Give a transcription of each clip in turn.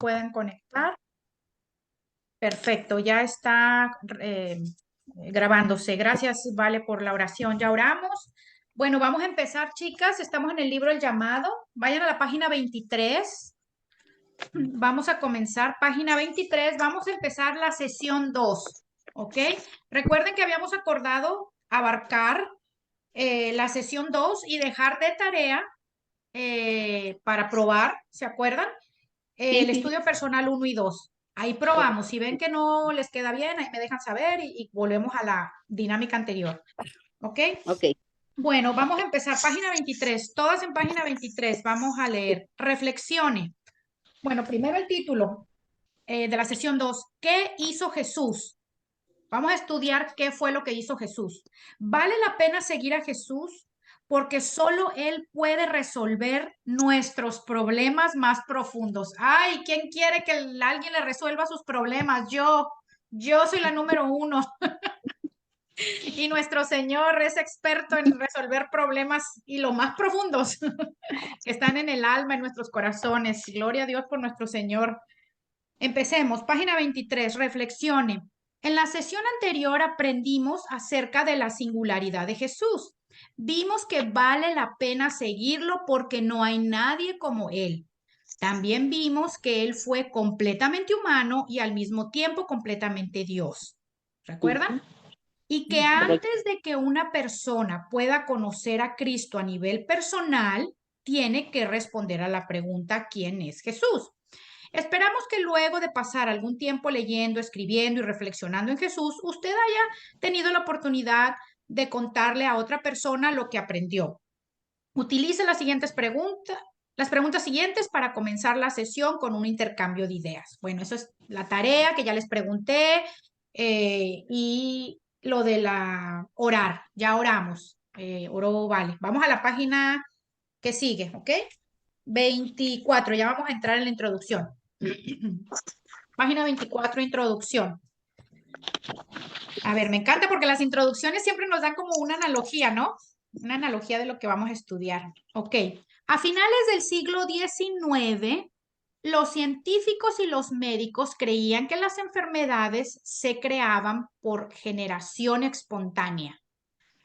pueden conectar. Perfecto, ya está grabándose. Gracias, Vale, por la oración. Ya oramos. Bueno, vamos a empezar, chicas. Estamos en el libro El Llamado. Vayan a la página 23. Vamos a comenzar página 23. Vamos a empezar la sesión 2. ¿Ok? Recuerden que habíamos acordado abarcar la sesión 2 y dejar de tarea para probar, ¿se acuerdan? Sí, El sí, estudio personal 1 y 2. Ahí probamos. Si ven que no les queda bien, ahí me dejan saber y volvemos a la dinámica anterior. ¿Ok? ok. Bueno, vamos a empezar. Página 23. Todas en página 23. Vamos a leer. Reflexione. Bueno, primero el título de la sesión 2. ¿Qué hizo Jesús? Vamos a estudiar qué fue lo que hizo Jesús. ¿Vale la pena seguir a Jesús? Porque solo Él puede resolver nuestros problemas más profundos. Ay, ¿quién quiere que alguien le resuelva sus problemas? Yo soy la número uno. Y nuestro Señor es experto en resolver problemas y los más profundos que están en el alma, en nuestros corazones. Gloria a Dios por nuestro Señor. Empecemos, página 23, reflexione. En la sesión anterior aprendimos acerca de la singularidad de Jesús. Vimos que vale la pena seguirlo porque no hay nadie como Él. También vimos que Él fue completamente humano y al mismo tiempo completamente Dios. ¿Recuerdan? Ujú, Y que correcto. antes de que una persona pueda conocer a Cristo a nivel personal, tiene que responder a la pregunta, ¿quién es Jesús? Esperamos que luego de pasar algún tiempo leyendo, escribiendo y reflexionando en Jesús, usted haya tenido la oportunidad de contarle a otra persona lo que aprendió. Utilice las preguntas siguientes para comenzar la sesión con un intercambio de ideas. Bueno, eso es la tarea que ya les pregunté y lo de la orar. Ya oramos. Oró, vale. Vamos a la página que sigue, ¿ok? 24. Ya vamos a entrar en la introducción. Página 24, introducción. A ver, me encanta porque las introducciones siempre nos dan como una analogía, ¿no? Una analogía de lo que vamos a estudiar. Ok. A finales del siglo XIX, los científicos y los médicos creían que las enfermedades se creaban por generación espontánea.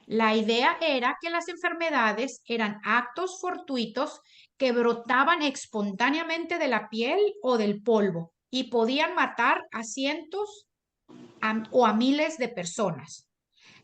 La idea era que las enfermedades eran actos fortuitos que brotaban espontáneamente de la piel o del polvo y podían matar a cientos o a miles de personas.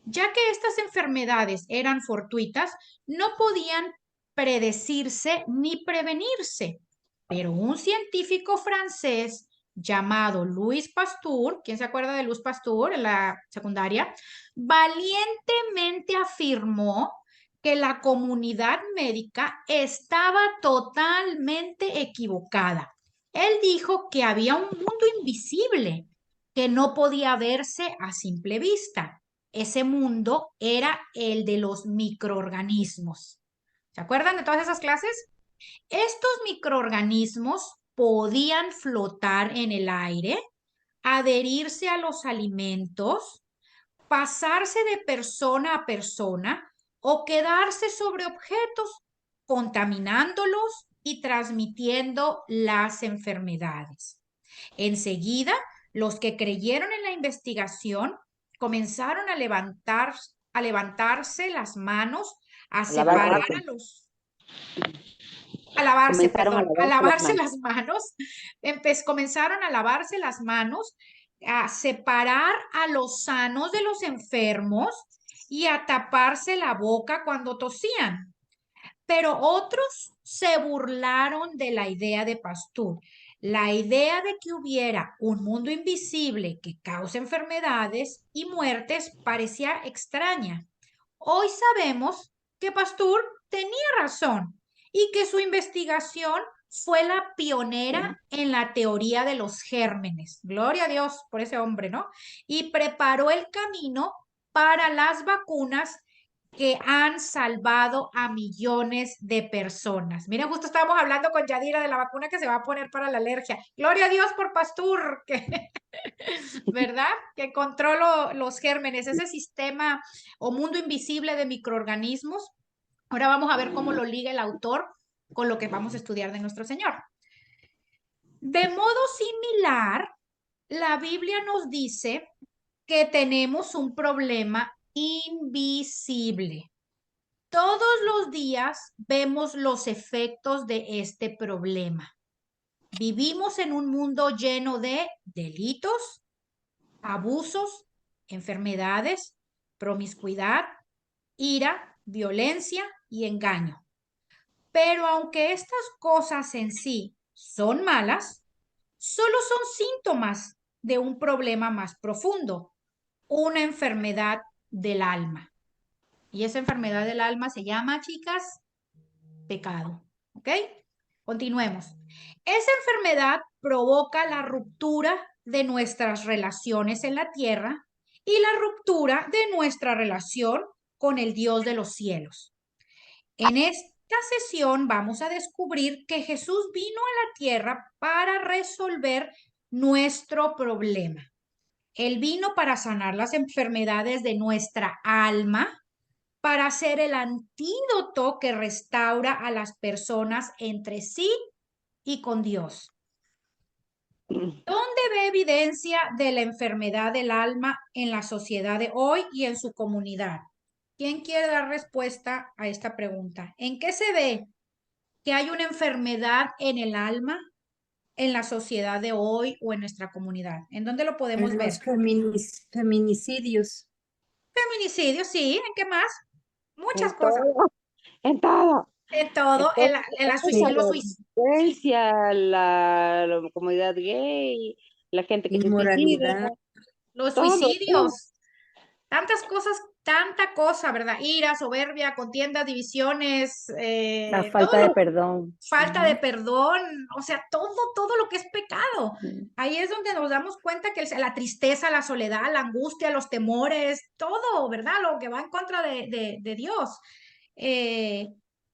Ya que estas enfermedades eran fortuitas, no podían predecirse ni prevenirse. Pero un científico francés llamado Louis Pasteur, ¿quién se acuerda de Louis Pasteur en la secundaria? Valientemente afirmó que la comunidad médica estaba totalmente equivocada. Él dijo que había un mundo invisible que no podía verse a simple vista. Ese mundo era el de los microorganismos. ¿Se acuerdan de todas esas clases? Estos microorganismos podían flotar en el aire, adherirse a los alimentos, pasarse de persona a persona o quedarse sobre objetos, contaminándolos y transmitiendo las enfermedades. Enseguida, los que creyeron en la investigación comenzaron a levantarse las manos, a A separar lavarse. a los, a lavarse, Comenzaron a perdón, a lavarse las lavarse manos. las manos, comenzaron a lavarse las manos, a separar a los sanos de los enfermos y a taparse la boca cuando tosían. Pero otros se burlaron de la idea de Pasteur. La idea de que hubiera un mundo invisible que causa enfermedades y muertes parecía extraña. Hoy sabemos que Pasteur tenía razón y que su investigación fue la pionera en la teoría de los gérmenes. Gloria a Dios por ese hombre, ¿no? Y preparó el camino para las vacunas que han salvado a millones de personas. Miren, justo estábamos hablando con Yadira de la vacuna que se va a poner para la alergia. Gloria a Dios por Pasteur, que, ¿verdad? Que controló los gérmenes, ese sistema o mundo invisible de microorganismos. Ahora vamos a ver cómo lo liga el autor con lo que vamos a estudiar de nuestro Señor. De modo similar, la Biblia nos dice que tenemos un problema invisible. Todos los días vemos los efectos de este problema. Vivimos en un mundo lleno de delitos, abusos, enfermedades, promiscuidad, ira, violencia y engaño. Pero aunque estas cosas en sí son malas, solo son síntomas de un problema más profundo, una enfermedad del alma. Y esa enfermedad del alma se llama, chicas, pecado. ¿Ok? Continuemos. Esa enfermedad provoca la ruptura de nuestras relaciones en la tierra y la ruptura de nuestra relación con el Dios de los cielos. En esta sesión vamos a descubrir que Jesús vino a la tierra para resolver nuestro problema. Él vino para sanar las enfermedades de nuestra alma, para ser el antídoto que restaura a las personas entre sí y con Dios. ¿Dónde ve evidencia de la enfermedad del alma en la sociedad de hoy y en su comunidad? ¿Quién quiere dar respuesta a esta pregunta? ¿En qué se ve que hay una enfermedad en el alma en la sociedad de hoy o en nuestra comunidad? ¿En dónde lo podemos En ver? los feminicidios. Feminicidio, sí. ¿En qué más? Muchas En cosas. todo, en todo, En en todo, todo, Sí. la delincuencia, la comunidad gay, la gente que se suicida, Inmoralidad. los todo, todo. suicidios, tantas cosas, tanta cosa, ¿verdad? Ira, soberbia, contiendas, divisiones, La todo falta de perdón. falta de Ujú. perdón, o sea, todo lo que es pecado. Ujú. Ahí es donde nos damos cuenta que la tristeza, la soledad, la angustia, los temores, todo, ¿verdad? Lo que va en contra de Dios. Eh,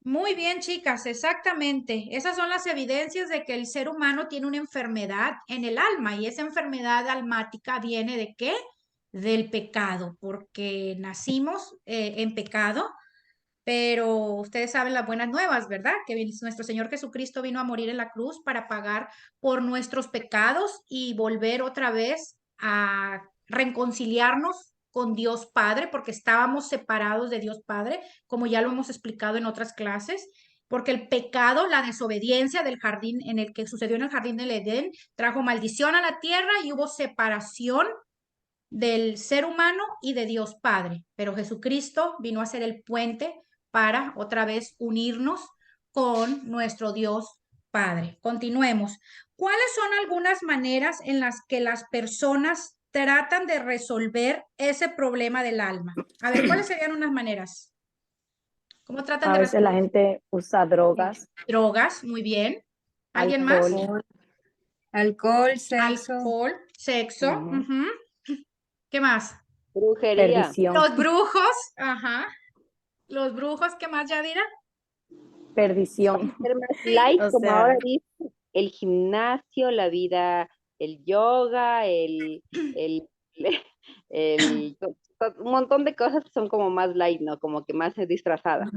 Muy bien, chicas, exactamente. Esas son las evidencias de que el ser humano tiene una enfermedad en el alma y esa enfermedad almática viene ¿de qué? Del pecado, porque nacimos en pecado, pero ustedes saben las buenas nuevas, ¿verdad? Que nuestro Señor Jesucristo vino a morir en la cruz para pagar por nuestros pecados y volver otra vez a reconciliarnos con Dios Padre, porque estábamos separados de Dios Padre, como ya lo hemos explicado en otras clases, porque el pecado, la desobediencia del jardín en el que sucedió en el jardín del Edén, trajo maldición a la tierra y hubo separación del ser humano y de Dios Padre. Pero Jesucristo vino a ser el puente para otra vez unirnos con nuestro Dios Padre. Continuemos. ¿Cuáles son algunas maneras en las que las personas tratan de resolver ese problema del alma? A ver, ¿cuáles serían unas maneras? ¿Cómo tratan A de veces la resolver? gente usa drogas, Drogas, muy bien. ¿Alguien más? alcohol, Alcohol, sexo, Alcohol, sexo. ujú, Ujú. ¿Qué más? Brujería, perdición, Los brujos, ajá. Los brujos, ¿qué más, Yadira? perdición. ser más light, O como ahora sea, dice, el gimnasio, la vida, el yoga, el, un montón de cosas que son como más light, ¿no? Como que más disfrazadas.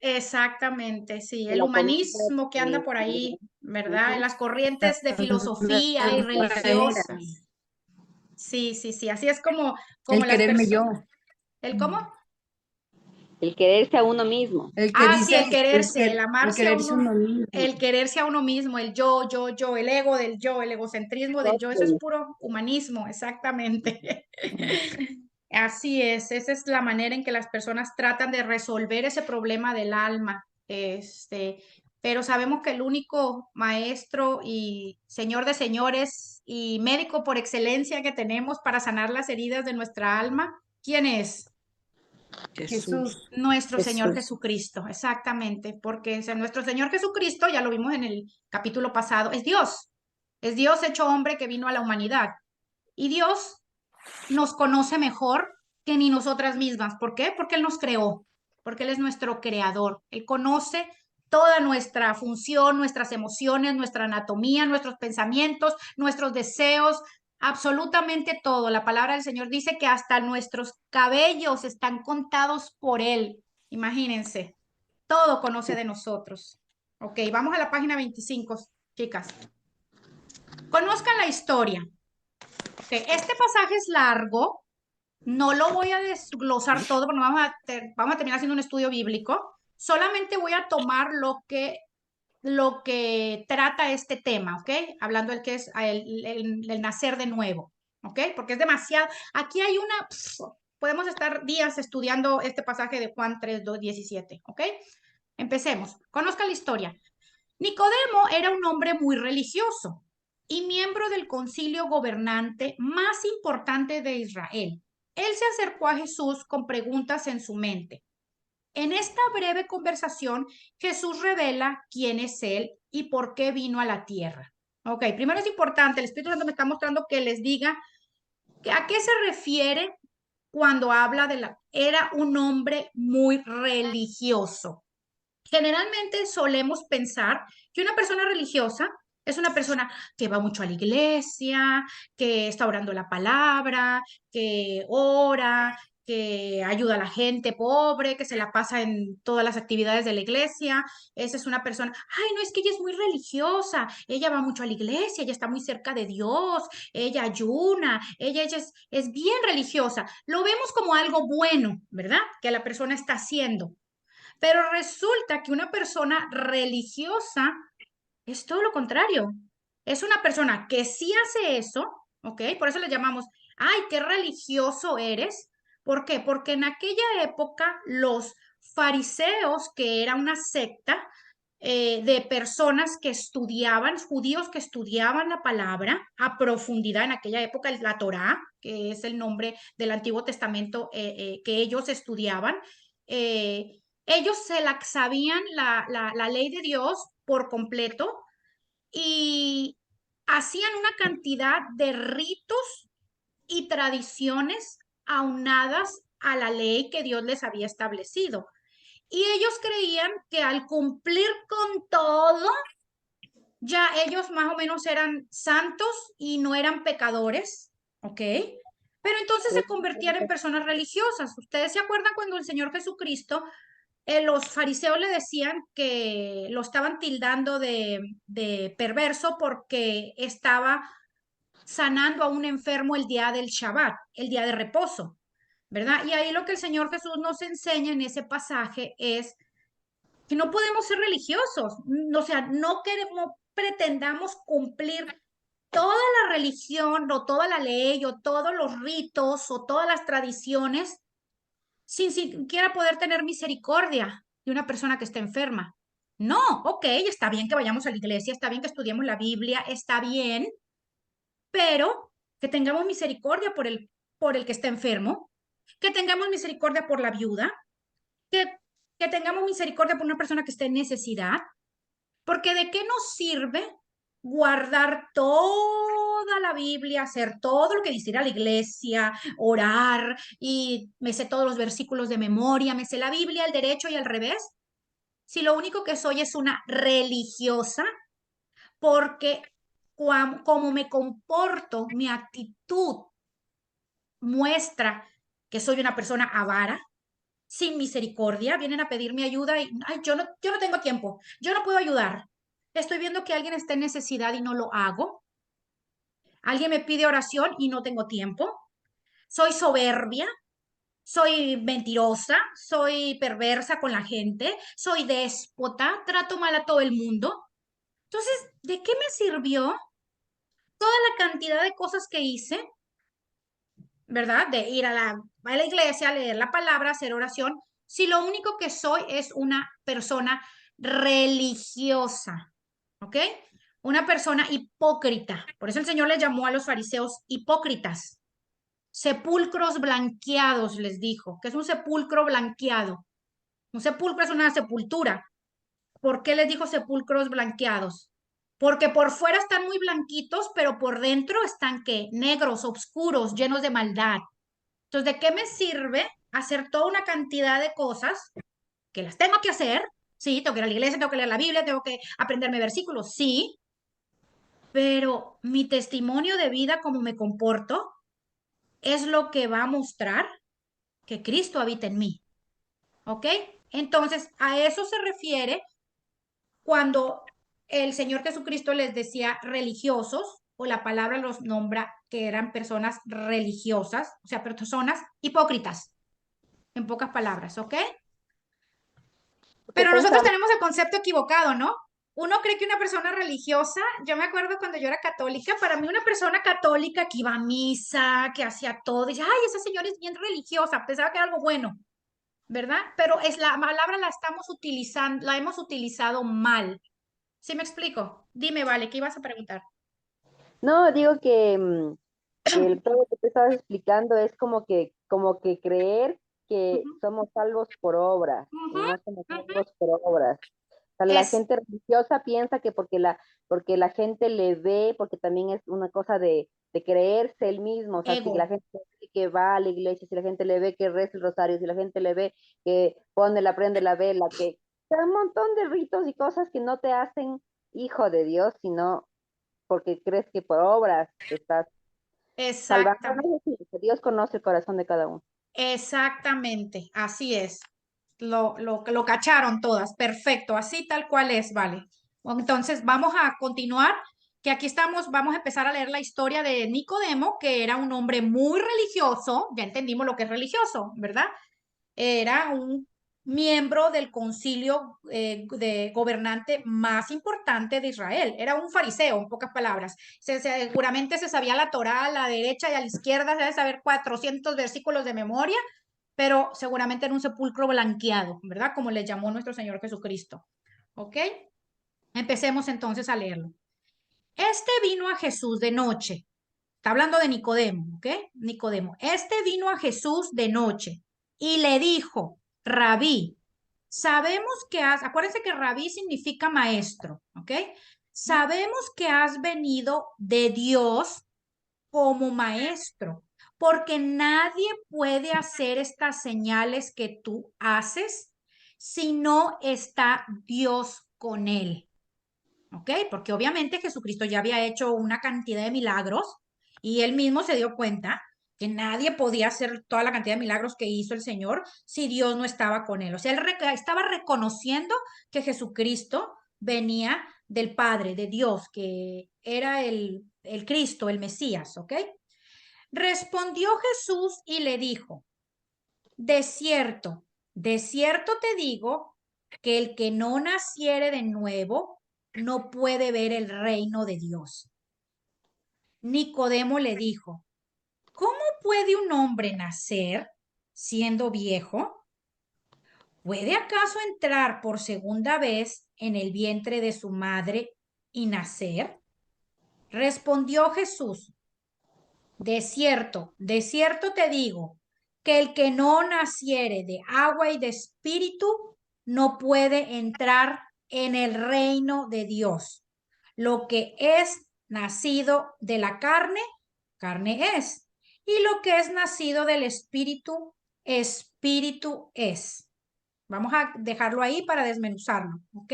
Exactamente, sí, De el la comida, humanismo que anda por ahí, ¿verdad? En ujú. las corrientes de filosofía y religiosas. Sí, sí, sí, así es como el las quererme yo. personas. ¿El cómo? El quererse a uno mismo. El que Ah, sí, dice, el quererse, el el amarse a quererse uno, uno mismo. el quererse a uno mismo, el yo, el ego del yo, el egocentrismo del yo, eso es puro humanismo, exactamente. Así es, esa es la manera en que las personas tratan de resolver ese problema del alma. Pero sabemos que el único maestro y señor de señores y médico por excelencia que tenemos para sanar las heridas de nuestra alma, ¿quién es? Jesús. Nuestro Señor Jesús. Jesucristo, exactamente, porque nuestro Señor Jesucristo, ya lo vimos en el capítulo pasado, es Dios hecho hombre que vino a la humanidad. Y Dios nos conoce mejor que ni nosotras mismas. ¿Por qué? Porque Él nos creó, porque Él es nuestro creador. Él conoce toda nuestra función, nuestras emociones, nuestra anatomía, nuestros pensamientos, nuestros deseos, absolutamente todo. La palabra del Señor dice que hasta nuestros cabellos están contados por Él. Imagínense, todo conoce de nosotros. Ok, vamos a la página 25, chicas. Conozcan la historia. Okay, este pasaje es largo, no lo voy a desglosar todo, porque vamos a terminar haciendo un estudio bíblico. Solamente voy a tomar lo que trata este tema, ¿ok? Hablando del que es el nacer de nuevo, ¿ok? Porque es demasiado. Aquí hay podemos estar días estudiando este pasaje de Juan 3, 2, 17, ¿ok? Empecemos. Conozca la historia. Nicodemo era un hombre muy religioso y miembro del concilio gobernante más importante de Israel. Él se acercó a Jesús con preguntas en su mente. En esta breve conversación, Jesús revela quién es Él y por qué vino a la tierra. Ok, primero es importante, el Espíritu Santo me está mostrando que les diga a qué se refiere cuando habla era un hombre muy religioso. Generalmente solemos pensar que una persona religiosa es una persona que va mucho a la iglesia, que está orando la palabra, que ora, que ayuda a la gente pobre, que se la pasa en todas las actividades de la iglesia. Esa es una persona, ay, no, es que ella es muy religiosa, ella va mucho a la iglesia, ella está muy cerca de Dios, ella ayuna, ella es bien religiosa. Lo vemos como algo bueno, ¿verdad? Que la persona está haciendo. Pero resulta que una persona religiosa es todo lo contrario. Es una persona que sí hace eso, ¿ok? Por eso le llamamos, ay, qué religioso eres. ¿Por qué? Porque en aquella época los fariseos, que era una secta de personas que estudiaban, judíos que estudiaban la palabra a profundidad, en aquella época la Torá, que es el nombre del Antiguo Testamento que ellos estudiaban, ellos sabían la ley de Dios por completo y hacían una cantidad de ritos y tradiciones aunadas a la ley que Dios les había establecido. Y ellos creían que al cumplir con todo, ya ellos más o menos eran santos y no eran pecadores, ¿ok? Pero entonces se convertían en personas religiosas. ¿Ustedes se acuerdan cuando el Señor Jesucristo los fariseos le decían que lo estaban tildando de perverso porque estaba sanando a un enfermo el día del Shabbat, el día de reposo, ¿verdad? Y ahí lo que el Señor Jesús nos enseña en ese pasaje es que no podemos ser religiosos, o sea, no queremos, pretendamos cumplir toda la religión o toda la ley o todos los ritos o todas las tradiciones sin siquiera poder tener misericordia de una persona que está enferma. No, ok, está bien que vayamos a la iglesia, está bien que estudiemos la Biblia, está bien, pero que tengamos misericordia por el que está enfermo, que tengamos misericordia por la viuda, que, que tengamos misericordia por una persona que esté en necesidad, porque ¿de qué nos sirve guardar toda la Biblia, hacer todo lo que dice ir a la iglesia, orar y me sé todos los versículos de memoria, me sé la Biblia al derecho y al revés? Si lo único que soy es una religiosa, porque como me comporto, mi actitud muestra que soy una persona avara, sin misericordia, vienen a pedirme ayuda y, ay, yo no tengo tiempo, yo no puedo ayudar. Estoy viendo que alguien está en necesidad y no lo hago. Alguien me pide oración y no tengo tiempo. Soy soberbia, soy mentirosa, soy perversa con la gente, soy déspota, trato mal a todo el mundo. Entonces, ¿de qué me sirvió toda la cantidad de cosas que hice, verdad? De ir a la iglesia, a leer la palabra, hacer oración, si lo único que soy es una persona religiosa, ¿ok? Una persona hipócrita. Por eso el Señor les llamó a los fariseos hipócritas. Sepulcros blanqueados, les dijo. ¿Qué es un sepulcro blanqueado? Un sepulcro es una sepultura. ¿Por qué les dijo sepulcros blanqueados? Porque por fuera están muy blanquitos, pero por dentro están ¿qué? Negros, oscuros, llenos de maldad. Entonces, ¿de qué me sirve hacer toda una cantidad de cosas que las tengo que hacer? Sí, tengo que ir a la iglesia, tengo que leer la Biblia, tengo que aprenderme versículos, sí, pero mi testimonio de vida, cómo me comporto, es lo que va a mostrar que Cristo habita en mí. ¿Ok? Entonces, a eso se refiere cuando el Señor Jesucristo les decía religiosos, o la palabra los nombra que eran personas religiosas, o sea, personas hipócritas, en pocas palabras, ¿ok? Porque Pero nosotros pensamos, tenemos el concepto equivocado, ¿no? Uno cree que una persona religiosa, yo me acuerdo cuando yo era católica, para mí una persona católica que iba a misa, que hacía todo, dice, ay, esa señora es bien religiosa, pensaba que era algo bueno, ¿verdad? Pero es la palabra la estamos utilizando, la hemos utilizado mal. ¿Sí me explico? Dime, vale, ¿qué ibas a preguntar? no, digo que, todo lo que te estabas explicando es como que creer que Ujú, somos salvos por obras y ujú, no somos ujú. salvos por obras. O sea, la Es gente religiosa piensa que porque la gente le ve, porque también es una cosa de creerse el mismo, o sea, si la ego, gente ve que va a la iglesia, si la gente le ve que reza el rosario, si la gente le ve que prende la vela, que o sea, un montón de ritos y cosas que no te hacen hijo de Dios, sino porque crees que por obras te estás salvando. exactamente. No sé si Dios conoce el corazón de cada uno. Exactamente, así es. Lo cacharon todas, perfecto, así tal cual es, vale. Entonces vamos a continuar, que aquí estamos, vamos a empezar a leer la historia de Nicodemo, que era un hombre muy religioso, ya entendimos lo que es religioso, ¿verdad? Era un miembro del concilio de gobernante más importante de Israel. Era un fariseo, en pocas palabras. Seguramente se sabía la Torá a la derecha y a la izquierda, se debe saber 400 versículos de memoria, pero seguramente era un sepulcro blanqueado, ¿verdad? Como le llamó nuestro Señor Jesucristo. ¿Ok? Empecemos entonces a leerlo. Este vino a Jesús de noche. Está hablando de Nicodemo, ¿ok? Nicodemo. Este vino a Jesús de noche y le dijo, Rabí, sabemos que acuérdense que Rabí significa maestro, ¿ok? Sabemos que has venido de Dios como maestro, porque nadie puede hacer estas señales que tú haces si no está Dios con él. ¿Ok? Porque obviamente Jesucristo ya había hecho una cantidad de milagros y él mismo se dio cuenta que nadie podía hacer toda la cantidad de milagros que hizo el Señor si Dios no estaba con él. O sea, él estaba reconociendo que Jesucristo venía del Padre, de Dios, que era el Cristo, el Mesías, ¿ok? Respondió Jesús y le dijo, de cierto te digo que el que no naciere de nuevo no puede ver el reino de Dios. Nicodemo le dijo, ¿cómo puede un hombre nacer siendo viejo? ¿Puede acaso entrar por segunda vez en el vientre de su madre y nacer? Respondió Jesús, de cierto te digo, que el que no naciere de agua y de espíritu no puede entrar en el reino de Dios. Lo que es nacido de la carne, carne es. Y lo que es nacido del espíritu, espíritu es. Vamos a dejarlo ahí para desmenuzarlo, ¿ok?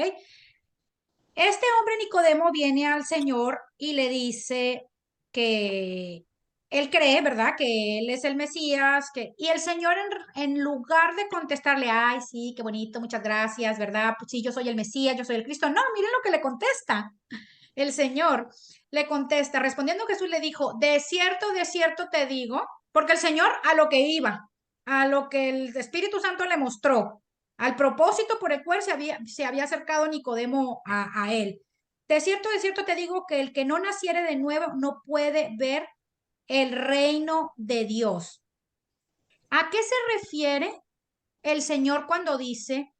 Este hombre Nicodemo viene al Señor y le dice que él cree, ¿verdad? Que él es el Mesías, y el Señor en lugar de contestarle, ay, sí, qué bonito, muchas gracias, ¿verdad? Pues sí, yo soy el Mesías, yo soy el Cristo. No, miren lo que le contesta. El Señor le contesta, respondiendo Jesús le dijo, de cierto te digo, porque el Señor a lo que iba, a lo que el Espíritu Santo le mostró, al propósito por el cual se había acercado Nicodemo a él. De cierto te digo que el que no naciere de nuevo no puede ver el reino de Dios. ¿A qué se refiere el Señor cuando dice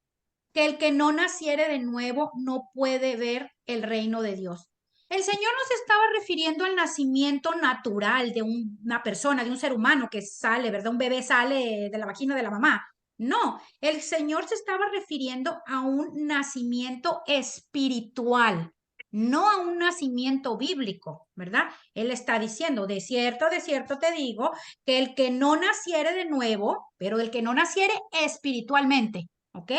que el que no naciere de nuevo no puede ver el reino de Dios? El Señor no se estaba refiriendo al nacimiento natural de una persona, de un ser humano que sale, ¿verdad? Un bebé sale de la vagina de la mamá. No, el Señor se estaba refiriendo a un nacimiento espiritual, no a un nacimiento bíblico, ¿verdad? Él está diciendo, de cierto te digo, que el que no naciere de nuevo, pero el que no naciere espiritualmente, ¿ok?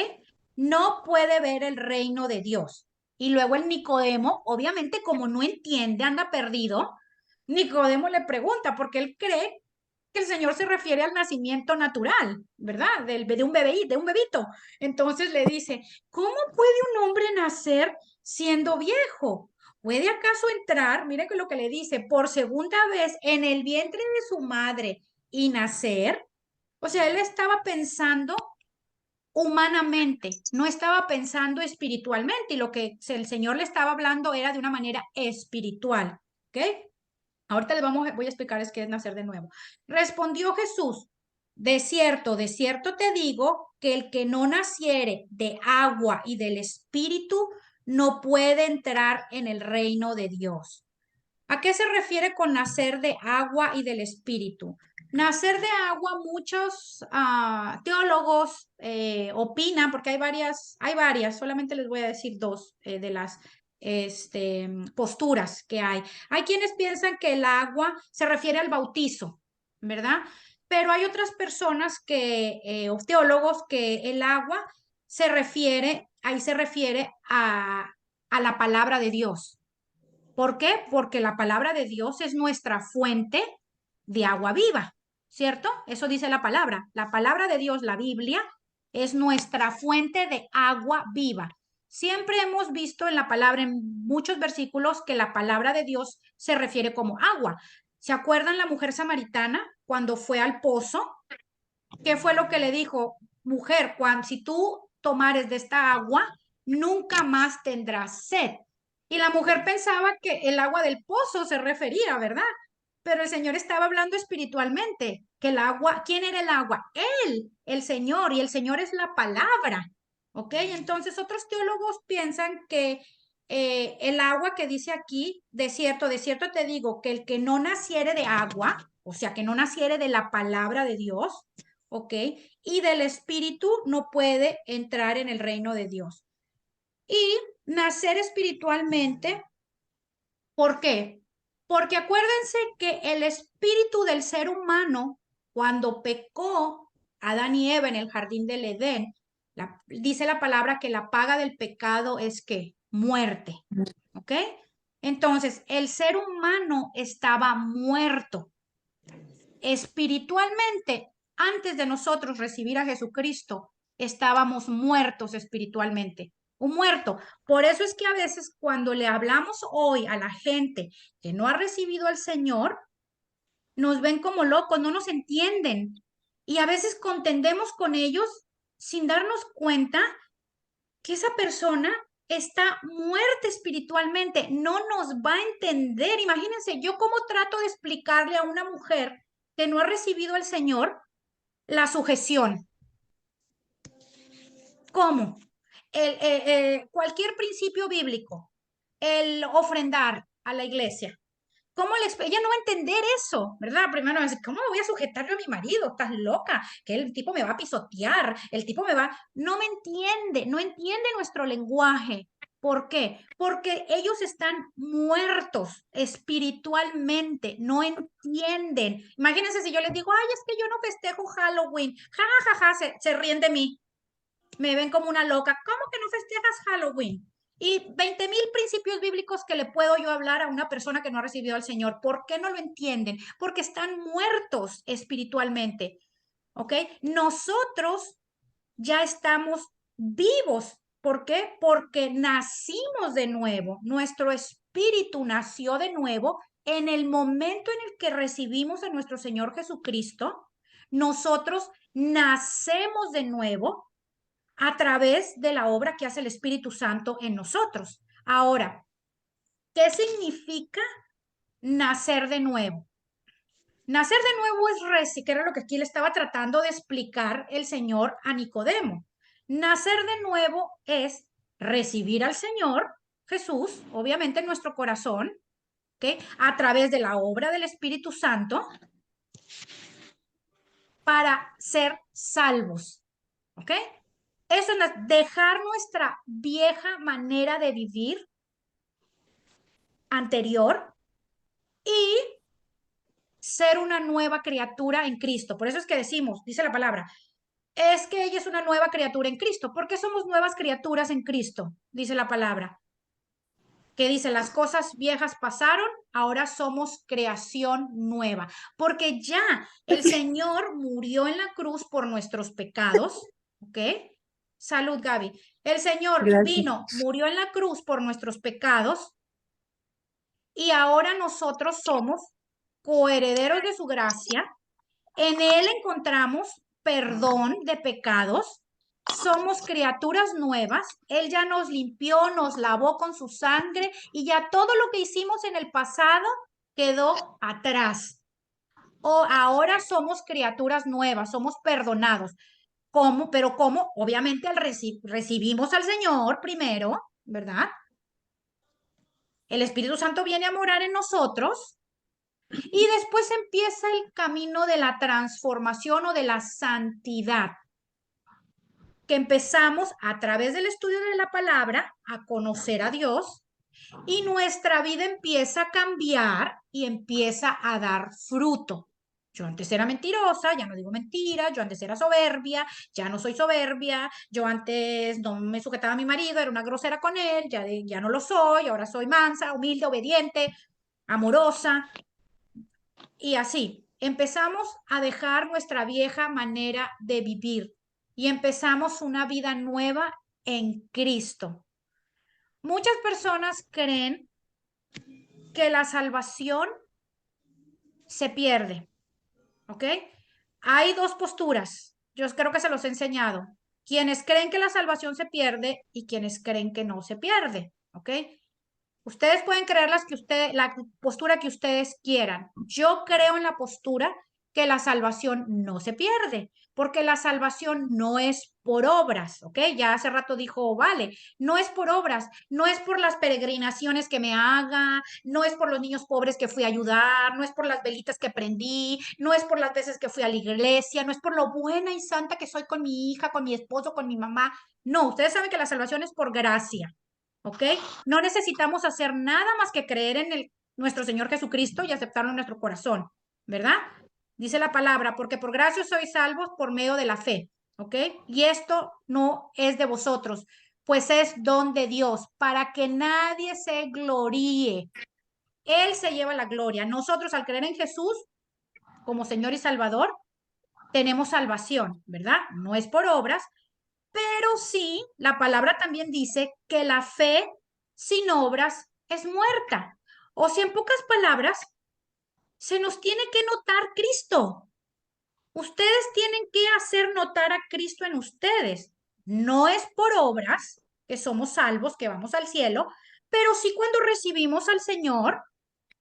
No puede ver el reino de Dios. Y luego el Nicodemo, obviamente como no entiende, anda perdido, Nicodemo le pregunta porque él cree que el Señor se refiere al nacimiento natural, ¿verdad? De un bebé, de un bebito. Entonces le dice, ¿cómo puede un hombre nacer siendo viejo? ¿puede acaso entrar? Mire que lo que le dice, por segunda vez en el vientre de su madre y nacer. O sea, él estaba pensando humanamente, no estaba pensando espiritualmente, y lo que el Señor le estaba hablando era de una manera espiritual, ¿ok? Ahorita voy a explicarles qué es nacer de nuevo. Respondió Jesús, de cierto te digo que el que no naciere de agua y del Espíritu no puede entrar en el reino de Dios. ¿A qué se refiere con nacer de agua y del Espíritu? Nacer de agua, muchos teólogos opinan, porque hay varias, solamente les voy a decir dos de las posturas que hay. Hay quienes piensan que el agua se refiere al bautizo, ¿verdad? Pero hay otras personas o teólogos que el agua se refiere a la palabra de Dios. ¿Por qué? Porque la palabra de Dios es nuestra fuente de agua viva, ¿cierto? Eso dice la palabra. La palabra de Dios, la Biblia, es nuestra fuente de agua viva. Siempre hemos visto en la palabra, en muchos versículos, que la palabra de Dios se refiere como agua. ¿Se acuerdan la mujer samaritana cuando fue al pozo? ¿Qué fue lo que le dijo? Mujer, si tú tomares de esta agua, nunca más tendrás sed. Y la mujer pensaba que el agua del pozo se refería, ¿verdad? Pero el Señor estaba hablando espiritualmente, que el agua, ¿quién era el agua? Él, el Señor, y el Señor es la palabra, ¿ok? Entonces otros teólogos piensan que el agua que dice aquí, de cierto te digo, que el que no naciere de agua, o sea, que no naciere de la palabra de Dios, ¿ok? Y del Espíritu no puede entrar en el reino de Dios. Y nacer espiritualmente, ¿por qué? Porque acuérdense que el espíritu del ser humano, cuando pecó Adán y Eva en el jardín del Edén, dice la palabra que la paga del pecado es que muerte, ¿ok? Entonces, el ser humano estaba muerto espiritualmente. Antes de nosotros recibir a Jesucristo, estábamos muertos espiritualmente. Un muerto. Por eso es que a veces cuando le hablamos hoy a la gente que no ha recibido al Señor, nos ven como locos, no nos entienden. Y a veces contendemos con ellos sin darnos cuenta que esa persona está muerta espiritualmente, no nos va a entender. Imagínense, yo cómo trato de explicarle a una mujer que no ha recibido al Señor la sujeción. ¿Cómo? Cualquier principio bíblico, el ofrendar a la iglesia. Ella no va a entender eso, ¿verdad? Primero va a decir, ¿cómo me voy a sujetarle a mi marido? Estás loca, que el tipo me va a pisotear, el tipo me va... No me entiende, no entiende nuestro lenguaje. ¿Por qué? Porque ellos están muertos espiritualmente, no entienden. Imagínense si yo les digo, ay, es que yo no festejo Halloween, ja, ja, ja, se ríen de mí, me ven como una loca. ¿Cómo que no festejas Halloween? Y 20,000 principios bíblicos que le puedo yo hablar a una persona que no ha recibido al Señor. ¿Por qué no lo entienden? Porque están muertos espiritualmente. ¿Ok? Nosotros ya estamos vivos. ¿Por qué? Porque nacimos de nuevo. Nuestro espíritu nació de nuevo en el momento en el que recibimos a nuestro Señor Jesucristo. Nosotros nacemos de nuevo a través de la obra que hace el Espíritu Santo en nosotros. Ahora, ¿qué significa nacer de nuevo? Nacer de nuevo que era lo que aquí le estaba tratando de explicar el Señor a Nicodemo. Nacer de nuevo es recibir al Señor Jesús, obviamente en nuestro corazón, ¿okay? A través de la obra del Espíritu Santo, para ser salvos, ¿ok? Eso es dejar nuestra vieja manera de vivir anterior y ser una nueva criatura en Cristo. Por eso es que decimos, dice la palabra, es que ella es una nueva criatura en Cristo. ¿Por qué somos nuevas criaturas en Cristo? Dice la palabra. Que dice, las cosas viejas pasaron, ahora somos creación nueva. Porque ya el Señor murió en la cruz por nuestros pecados, ¿ok? Salud, Gaby. El Señor Gracias. vino, murió en la cruz por nuestros pecados, y ahora nosotros somos coherederos de su gracia. En Él encontramos perdón de pecados. Somos criaturas nuevas. Él ya nos limpió, nos lavó con su sangre y ya todo lo que hicimos en el pasado quedó atrás. Ahora somos criaturas nuevas, somos perdonados. ¿Cómo? Pero ¿cómo? Obviamente recibimos al Señor primero, ¿verdad? El Espíritu Santo viene a morar en nosotros y después empieza el camino de la transformación o de la santidad, que empezamos a través del estudio de la palabra a conocer a Dios y nuestra vida empieza a cambiar y empieza a dar fruto. Yo antes era mentirosa, ya no digo mentiras, yo antes era soberbia, ya no soy soberbia, yo antes no me sujetaba a mi marido, era una grosera con él, ya no lo soy, ahora soy mansa, humilde, obediente, amorosa. Y así, empezamos a dejar nuestra vieja manera de vivir y empezamos una vida nueva en Cristo. Muchas personas creen que la salvación se pierde, ¿ok? Hay dos posturas, yo creo que se los he enseñado. Quienes creen que la salvación se pierde y quienes creen que no se pierde, ¿ok? Ustedes pueden creer la postura que ustedes quieran. Yo creo en la postura que la salvación no se pierde, porque la salvación no es por obras, ¿ok? Ya hace rato dijo, vale, no es por obras, no es por las peregrinaciones que me haga, no es por los niños pobres que fui a ayudar, no es por las velitas que prendí, no es por las veces que fui a la iglesia, no es por lo buena y santa que soy con mi hija, con mi esposo, con mi mamá. No, ustedes saben que la salvación es por gracia. ¿Ok? No necesitamos hacer nada más que creer en nuestro Señor Jesucristo y aceptarlo en nuestro corazón, ¿verdad? Dice la palabra, porque por gracia sois salvos por medio de la fe, ¿ok? Y esto no es de vosotros, pues es don de Dios, para que nadie se gloríe. Él se lleva la gloria. Nosotros al creer en Jesús como Señor y Salvador, tenemos salvación, ¿verdad? No es por obras, pero sí, la palabra también dice que la fe sin obras es muerta. O si en pocas palabras, se nos tiene que notar Cristo. Ustedes tienen que hacer notar a Cristo en ustedes. No es por obras que somos salvos, que vamos al cielo, pero sí cuando recibimos al Señor,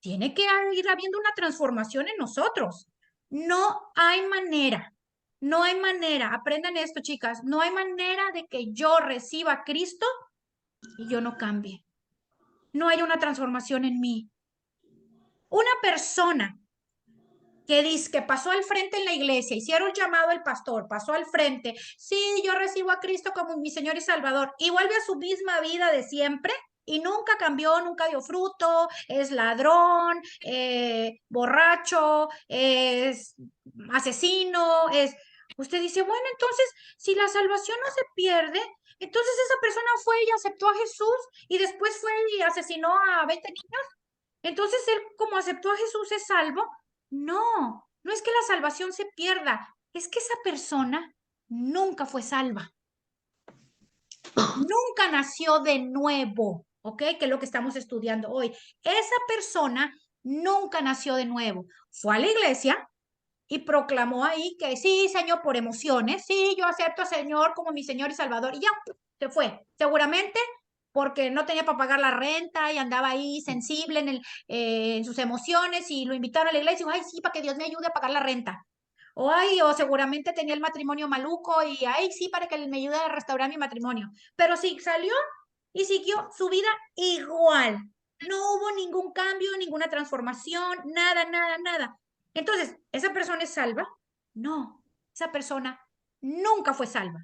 tiene que ir habiendo una transformación en nosotros. No hay manera, no hay manera, aprendan esto, chicas, no hay manera de que yo reciba a Cristo y yo no cambie. No hay una transformación en mí. Una persona que dice que pasó al frente en la iglesia, hicieron llamado al pastor, pasó al frente, sí, yo recibo a Cristo como mi Señor y Salvador, y vuelve a su misma vida de siempre, y nunca cambió, nunca dio fruto, es ladrón, borracho, es asesino, Usted dice, bueno, entonces, si la salvación no se pierde, entonces esa persona fue y aceptó a Jesús, y después fue y asesinó a 20 niños, entonces él como aceptó a Jesús es salvo. No, no es que la salvación se pierda, es que esa persona nunca fue salva, nunca nació de nuevo, ¿ok? Que es lo que estamos estudiando hoy. Esa persona nunca nació de nuevo. Fue a la iglesia y proclamó ahí que sí, Señor, por emociones, sí, yo acepto al Señor como mi Señor y Salvador, y ya se fue. Seguramente porque no tenía para pagar la renta y andaba ahí sensible en sus emociones y lo invitaron a la iglesia y dijo, ay, sí, para que Dios me ayude a pagar la renta. O seguramente tenía el matrimonio maluco y, ay, sí, para que me ayude a restaurar mi matrimonio. Pero sí, salió y siguió su vida igual. No hubo ningún cambio, ninguna transformación, nada, nada, nada. Entonces, ¿esa persona es salva? No, esa persona nunca fue salva.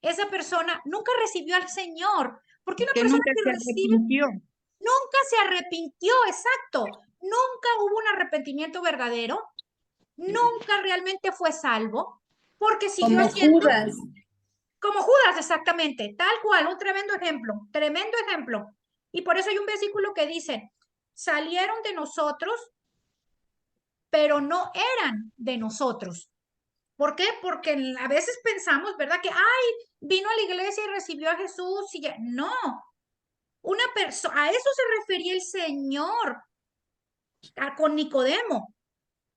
Esa persona nunca recibió al Señor. Porque una persona nunca que se recibe arrepintió. nunca se arrepintió, exacto. Nunca hubo un arrepentimiento verdadero. Nunca realmente fue salvo. Porque siguió Como haciendo Judas. como Judas, exactamente. Tal cual, un tremendo ejemplo. Tremendo ejemplo. Y por eso hay un versículo que dice, salieron de nosotros, pero no eran de nosotros. ¿Por qué? Porque a veces pensamos, ¿verdad? Que, ay, vino a la iglesia y recibió a Jesús y ya. No, una persona, a eso se refería el Señor. con Nicodemo,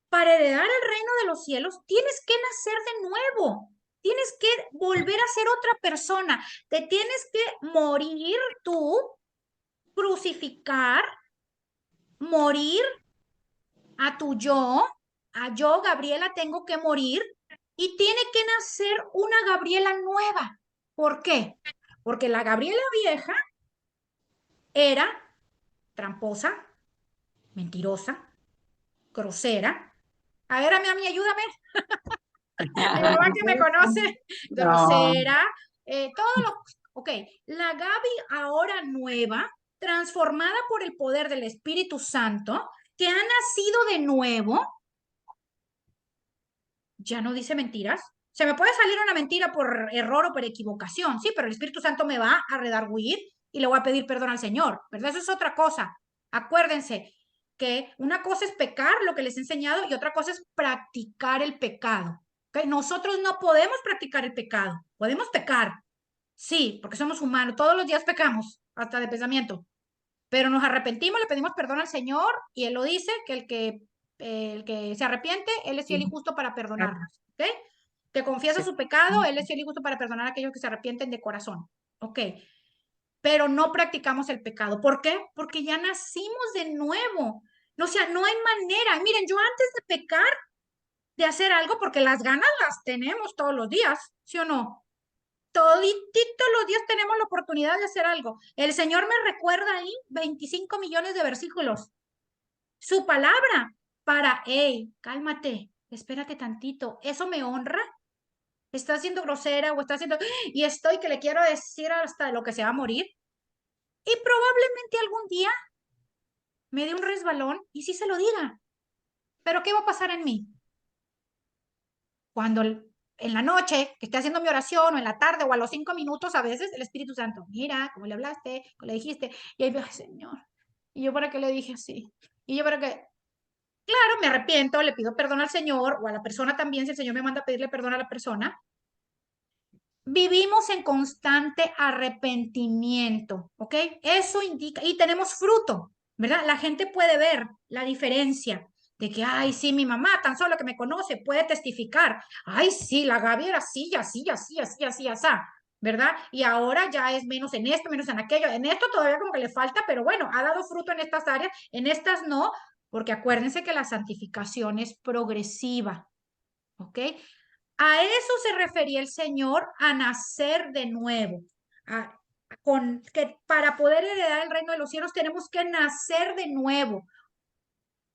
para heredar el reino de los cielos, tienes que nacer de nuevo. Tienes que volver a ser otra persona. Te tienes que morir tú, crucificar, morir a tu yo, a yo, Gabriela, tengo que morir y tiene que nacer una Gabriela nueva. ¿Por qué? Porque la Gabriela vieja era tramposa, mentirosa, grosera. A ver, a mí, ayúdame. Mi mamá que me conoce, grosera, todo lo... Ok, la Gaby ahora nueva, transformada por el poder del Espíritu Santo, que ha nacido de nuevo, ya no dice mentiras. Se me puede salir una mentira por error o por equivocación, sí, pero el Espíritu Santo me va a redarguir y le voy a pedir perdón al Señor, ¿verdad? Eso es otra cosa. Acuérdense que una cosa es pecar, lo que les he enseñado, y otra cosa es practicar el pecado. ¿Okay? Nosotros no podemos practicar el pecado, podemos pecar, sí, porque somos humanos, todos los días pecamos, hasta de pensamiento, pero nos arrepentimos, le pedimos perdón al Señor y Él lo dice, que el que se arrepiente, Él es fiel y justo para perdonarnos, ¿ok? Que confiesa su pecado, Él es fiel y justo para perdonar a aquellos que se arrepienten de corazón, ¿ok? Pero no practicamos el pecado. ¿Por qué? Porque ya nacimos de nuevo. O sea, no hay manera. Miren, yo antes de pecar, de hacer algo, porque las ganas las tenemos todos los días, ¿sí o no? Toditito los días tenemos la oportunidad de hacer algo. El Señor me recuerda ahí 25 millones de versículos. Su palabra para, hey, cálmate, espérate tantito. ¿Eso me honra? ¿Está siendo grosera o está haciendo... Y estoy que le quiero decir hasta lo que se va a morir? Y probablemente algún día me dé un resbalón y sí se lo diga. Pero ¿qué va a pasar en mí? Cuando en la noche que esté haciendo mi oración o en la tarde o a los 5 minutos a veces el Espíritu Santo, mira, cómo le hablaste, cómo le dijiste, y ahí veo, Señor, y yo para qué le dije así, y yo para qué, claro, me arrepiento, le pido perdón al Señor o a la persona también, si el Señor me manda a pedirle perdón a la persona. Vivimos en constante arrepentimiento, ¿ok? Eso indica, y tenemos fruto, ¿verdad? La gente puede ver la diferencia de que, ay, sí, mi mamá, tan solo que me conoce, puede testificar, ay, sí, la Gaby era así, así, así, así, así, así, ¿verdad? Y ahora ya es menos en esto, menos en aquello, en esto todavía como que le falta, pero bueno, ha dado fruto en estas áreas, en estas no, porque acuérdense que la santificación es progresiva, ¿ok? A eso se refería el Señor, a nacer de nuevo. Que para poder heredar el reino de los cielos tenemos que nacer de nuevo.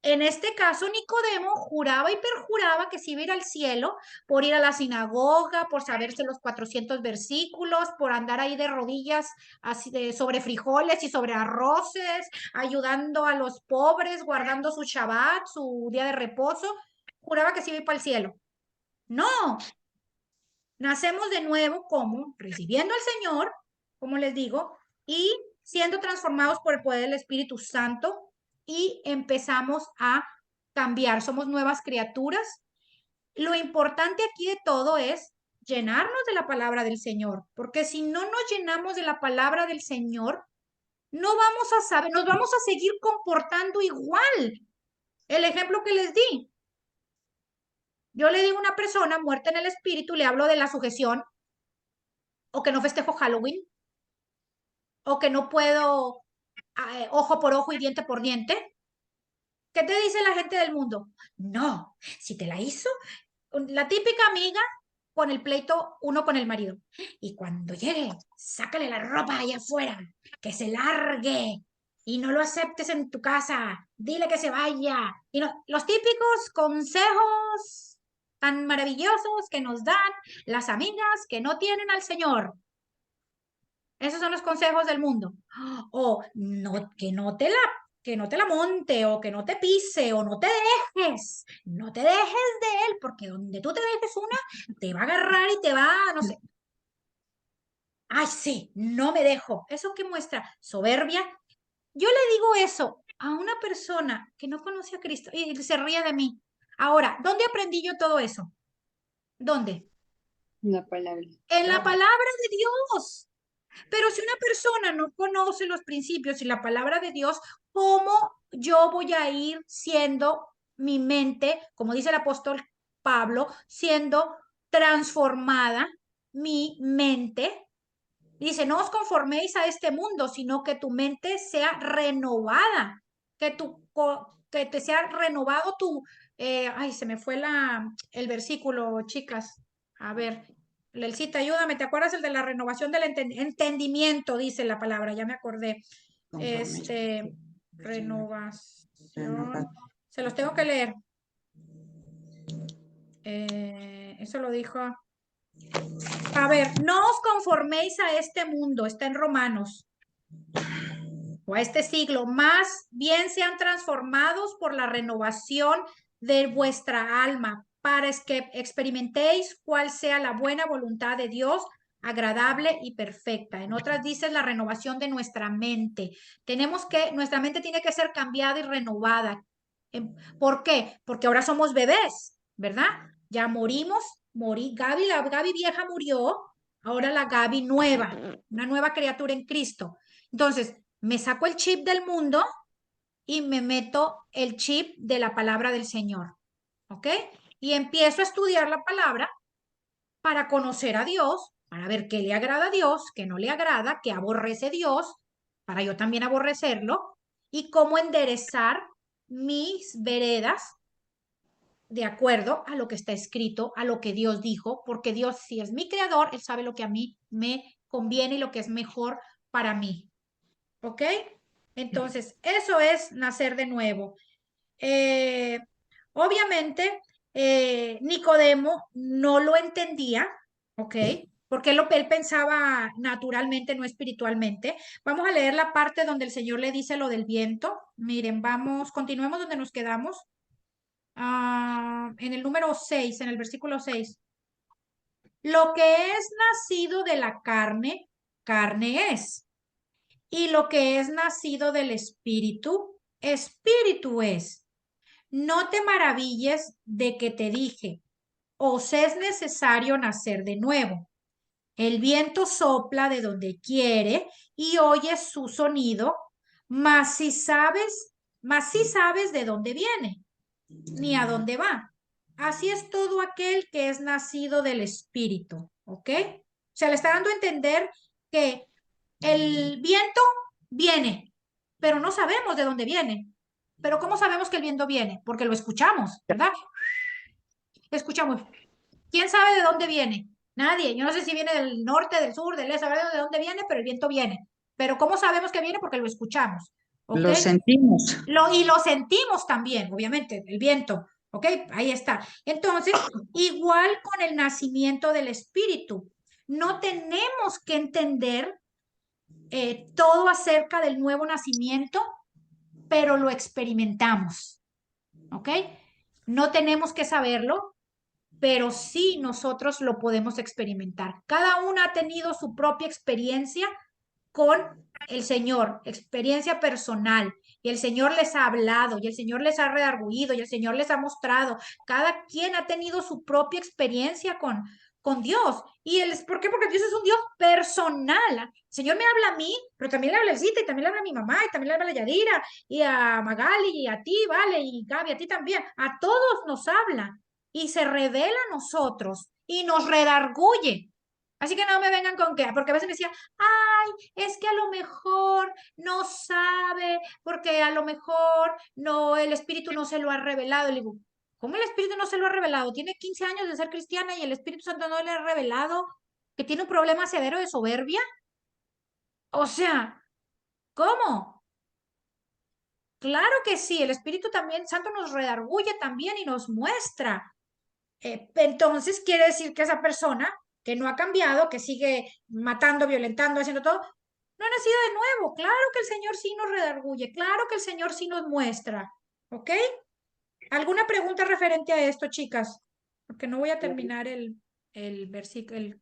En este caso, Nicodemo juraba y perjuraba que se iba a ir al cielo por ir a la sinagoga, por saberse los 400 versículos, por andar ahí de rodillas así sobre frijoles y sobre arroces, ayudando a los pobres, guardando su Shabbat, su día de reposo. Juraba que se iba a ir para el cielo. No, nacemos de nuevo como recibiendo al Señor, como les digo, y siendo transformados por el poder del Espíritu Santo y empezamos a cambiar. Somos nuevas criaturas. Lo importante aquí de todo es llenarnos de la palabra del Señor, porque si no nos llenamos de la palabra del Señor, no vamos a saber, nos vamos a seguir comportando igual. El ejemplo que les di. Yo le digo a una persona muerta en el espíritu, le hablo de la sujeción, o que no festejo Halloween, o que no puedo ojo por ojo y diente por diente. ¿Qué te dice la gente del mundo? No, si te la hizo, la típica amiga con el pleito uno con el marido. Y cuando llegue, sácale la ropa allá afuera, que se largue y no lo aceptes en tu casa. Dile que se vaya. Y no, los típicos consejos tan maravillosos que nos dan las amigas que no tienen al Señor. Esos son los consejos del mundo. O no, que no te la monte, o que no te pise, o no te dejes. No te dejes de él, porque donde tú te dejes una, te va a agarrar y te va, no sé. Ay, sí, no me dejo. ¿Eso qué muestra? Soberbia. Yo le digo eso a una persona que no conoce a Cristo y se ríe de mí. Ahora, ¿dónde aprendí yo todo eso? ¿Dónde? La palabra. En la palabra de Dios. Pero si una persona no conoce los principios y la palabra de Dios, ¿cómo yo voy a ir siendo mi mente, como dice el apóstol Pablo, siendo transformada mi mente? Dice, no os conforméis a este mundo, sino que tu mente sea renovada, que te sea renovado ay, se me fue el versículo, chicas. A ver, Lelcita, ayúdame, ¿te acuerdas el de la renovación del entendimiento? Dice la palabra, ya me acordé. Renovación. Se los tengo que leer. Eso lo dijo. A ver, no os conforméis a este mundo, está en Romanos, o a este siglo, más bien sean transformados por la renovación de vuestra alma, para que experimentéis cuál sea la buena voluntad de Dios, agradable y perfecta. En otras dice la renovación de nuestra mente. Nuestra mente tiene que ser cambiada y renovada. ¿Por qué? Porque ahora somos bebés, ¿verdad? Ya Gaby, la Gaby vieja murió, ahora la Gaby nueva, una nueva criatura en Cristo. Entonces, me saco el chip del mundo y me meto el chip de la palabra del Señor, ¿ok? Y empiezo a estudiar la palabra para conocer a Dios, para ver qué le agrada a Dios, qué no le agrada, qué aborrece Dios, para yo también aborrecerlo, y cómo enderezar mis veredas de acuerdo a lo que está escrito, a lo que Dios dijo, porque Dios, si es mi creador, Él sabe lo que a mí me conviene y lo que es mejor para mí. ¿Ok? Entonces, eso es nacer de nuevo. Eh, obviamente, Nicodemo no lo entendía, ¿ok? Porque él pensaba naturalmente, no espiritualmente. Vamos a leer la parte donde el Señor le dice lo del viento. Miren, continuemos donde nos quedamos. En el número 6, en el versículo 6. Lo que es nacido de la carne, carne es. Y lo que es nacido del espíritu, espíritu es. No te maravilles de que te dije, os es necesario nacer de nuevo. El viento sopla de donde quiere y oyes su sonido, mas si sabes de dónde viene, ni a dónde va. Así es todo aquel que es nacido del Espíritu, ¿ok? O sea, le está dando a entender que el viento viene, pero no sabemos de dónde viene. Pero ¿cómo sabemos que el viento viene? Porque lo escuchamos, ¿verdad? Escuchamos. ¿Quién sabe de dónde viene? Nadie. Yo no sé si viene del norte, del sur, del este, saber de dónde viene, pero el viento viene. Pero ¿cómo sabemos que viene? Porque lo escuchamos. ¿Ok? Lo sentimos. Y lo sentimos también, obviamente, el viento. ¿Ok? Ahí está. Entonces, igual con el nacimiento del Espíritu. No tenemos que entender todo acerca del nuevo nacimiento, pero lo experimentamos. ¿Ok? No tenemos que saberlo, pero sí nosotros lo podemos experimentar. Cada uno ha tenido su propia experiencia con el Señor, experiencia personal, y el Señor les ha hablado, y el Señor les ha redarguido, y el Señor les ha mostrado. Cada quien ha tenido su propia experiencia con Dios. ¿Por qué? Porque Dios es un Dios personal. El Señor me habla a mí, pero también le habla a Elcita, y también le habla a mi mamá, y también le habla a Yadira, y a Magali, y a ti, Vale, y Gaby, a ti también. A todos nos habla y se revela a nosotros y nos redarguye. Así que no me vengan con que, porque a veces me decían, ay, es que a lo mejor no sabe, porque a lo mejor no, el Espíritu no se lo ha revelado. Le digo, ¿cómo el Espíritu no se lo ha revelado? Tiene 15 años de ser cristiana y el Espíritu Santo no le ha revelado que tiene un problema severo de soberbia. O sea, ¿cómo? Claro que sí, el Espíritu también, Santo nos redarguye también y nos muestra. Entonces quiere decir que esa persona que no ha cambiado, que sigue matando, violentando, haciendo todo, no ha nacido de nuevo. Claro que el Señor sí nos redarguye, claro que el Señor sí nos muestra. ¿Ok? ¿Alguna pregunta referente a esto, chicas? Porque no voy a terminar el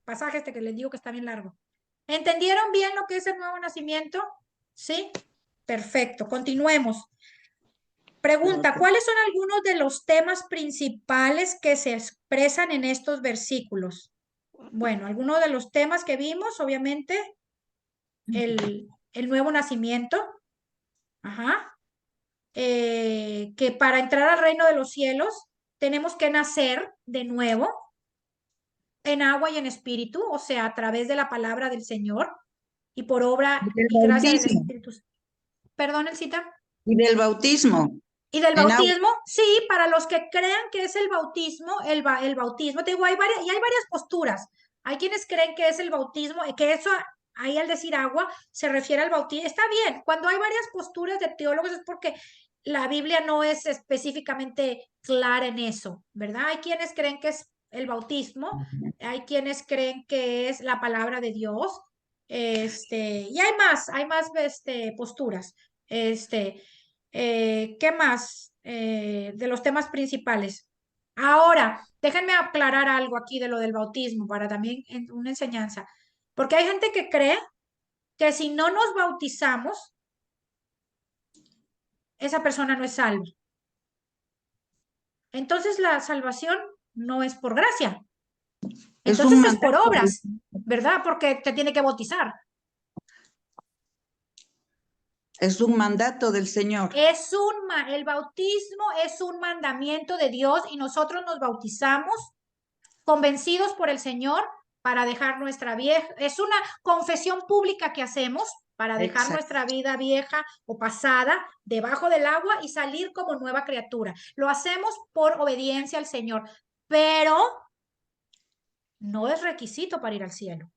pasaje este que les digo que está bien largo. ¿Entendieron bien lo que es el nuevo nacimiento? ¿Sí? Perfecto, continuemos. Pregunta, ¿cuáles son algunos de los temas principales que se expresan en estos versículos? Bueno, algunos de los temas que vimos, obviamente, el nuevo nacimiento. Ajá. Que para entrar al reino de los cielos tenemos que nacer de nuevo en agua y en espíritu, o sea, a través de la palabra del Señor y por obra Del y gracia del bautismo. Espíritu. Perdón, Elcita. Y del bautismo. ¿Y del En agua. bautismo? Sí, para los que crean que es el bautismo, el bautismo, te digo, hay varias posturas. Hay quienes creen que es el bautismo, que eso, ahí al decir agua, se refiere al bautismo. Está bien, cuando hay varias posturas de teólogos es porque la Biblia no es específicamente clara en eso, ¿verdad? Hay quienes creen que es el bautismo, hay quienes creen que es la palabra de Dios, y hay más posturas. ¿Qué más de los temas principales? Ahora, déjenme aclarar algo aquí de lo del bautismo para también una enseñanza, porque hay gente que cree que si no nos bautizamos, esa persona no es salva. Entonces la salvación no es por gracia, entonces es por obras, ¿verdad? Porque te tiene que bautizar. Es un mandato del Señor. El bautismo es un mandamiento de Dios y nosotros nos bautizamos convencidos por el Señor para dejar nuestra vieja. Es una confesión pública que hacemos para dejar Exacto. nuestra vida vieja o pasada debajo del agua y salir como nueva criatura. Lo hacemos por obediencia al Señor, pero no es requisito para ir al cielo.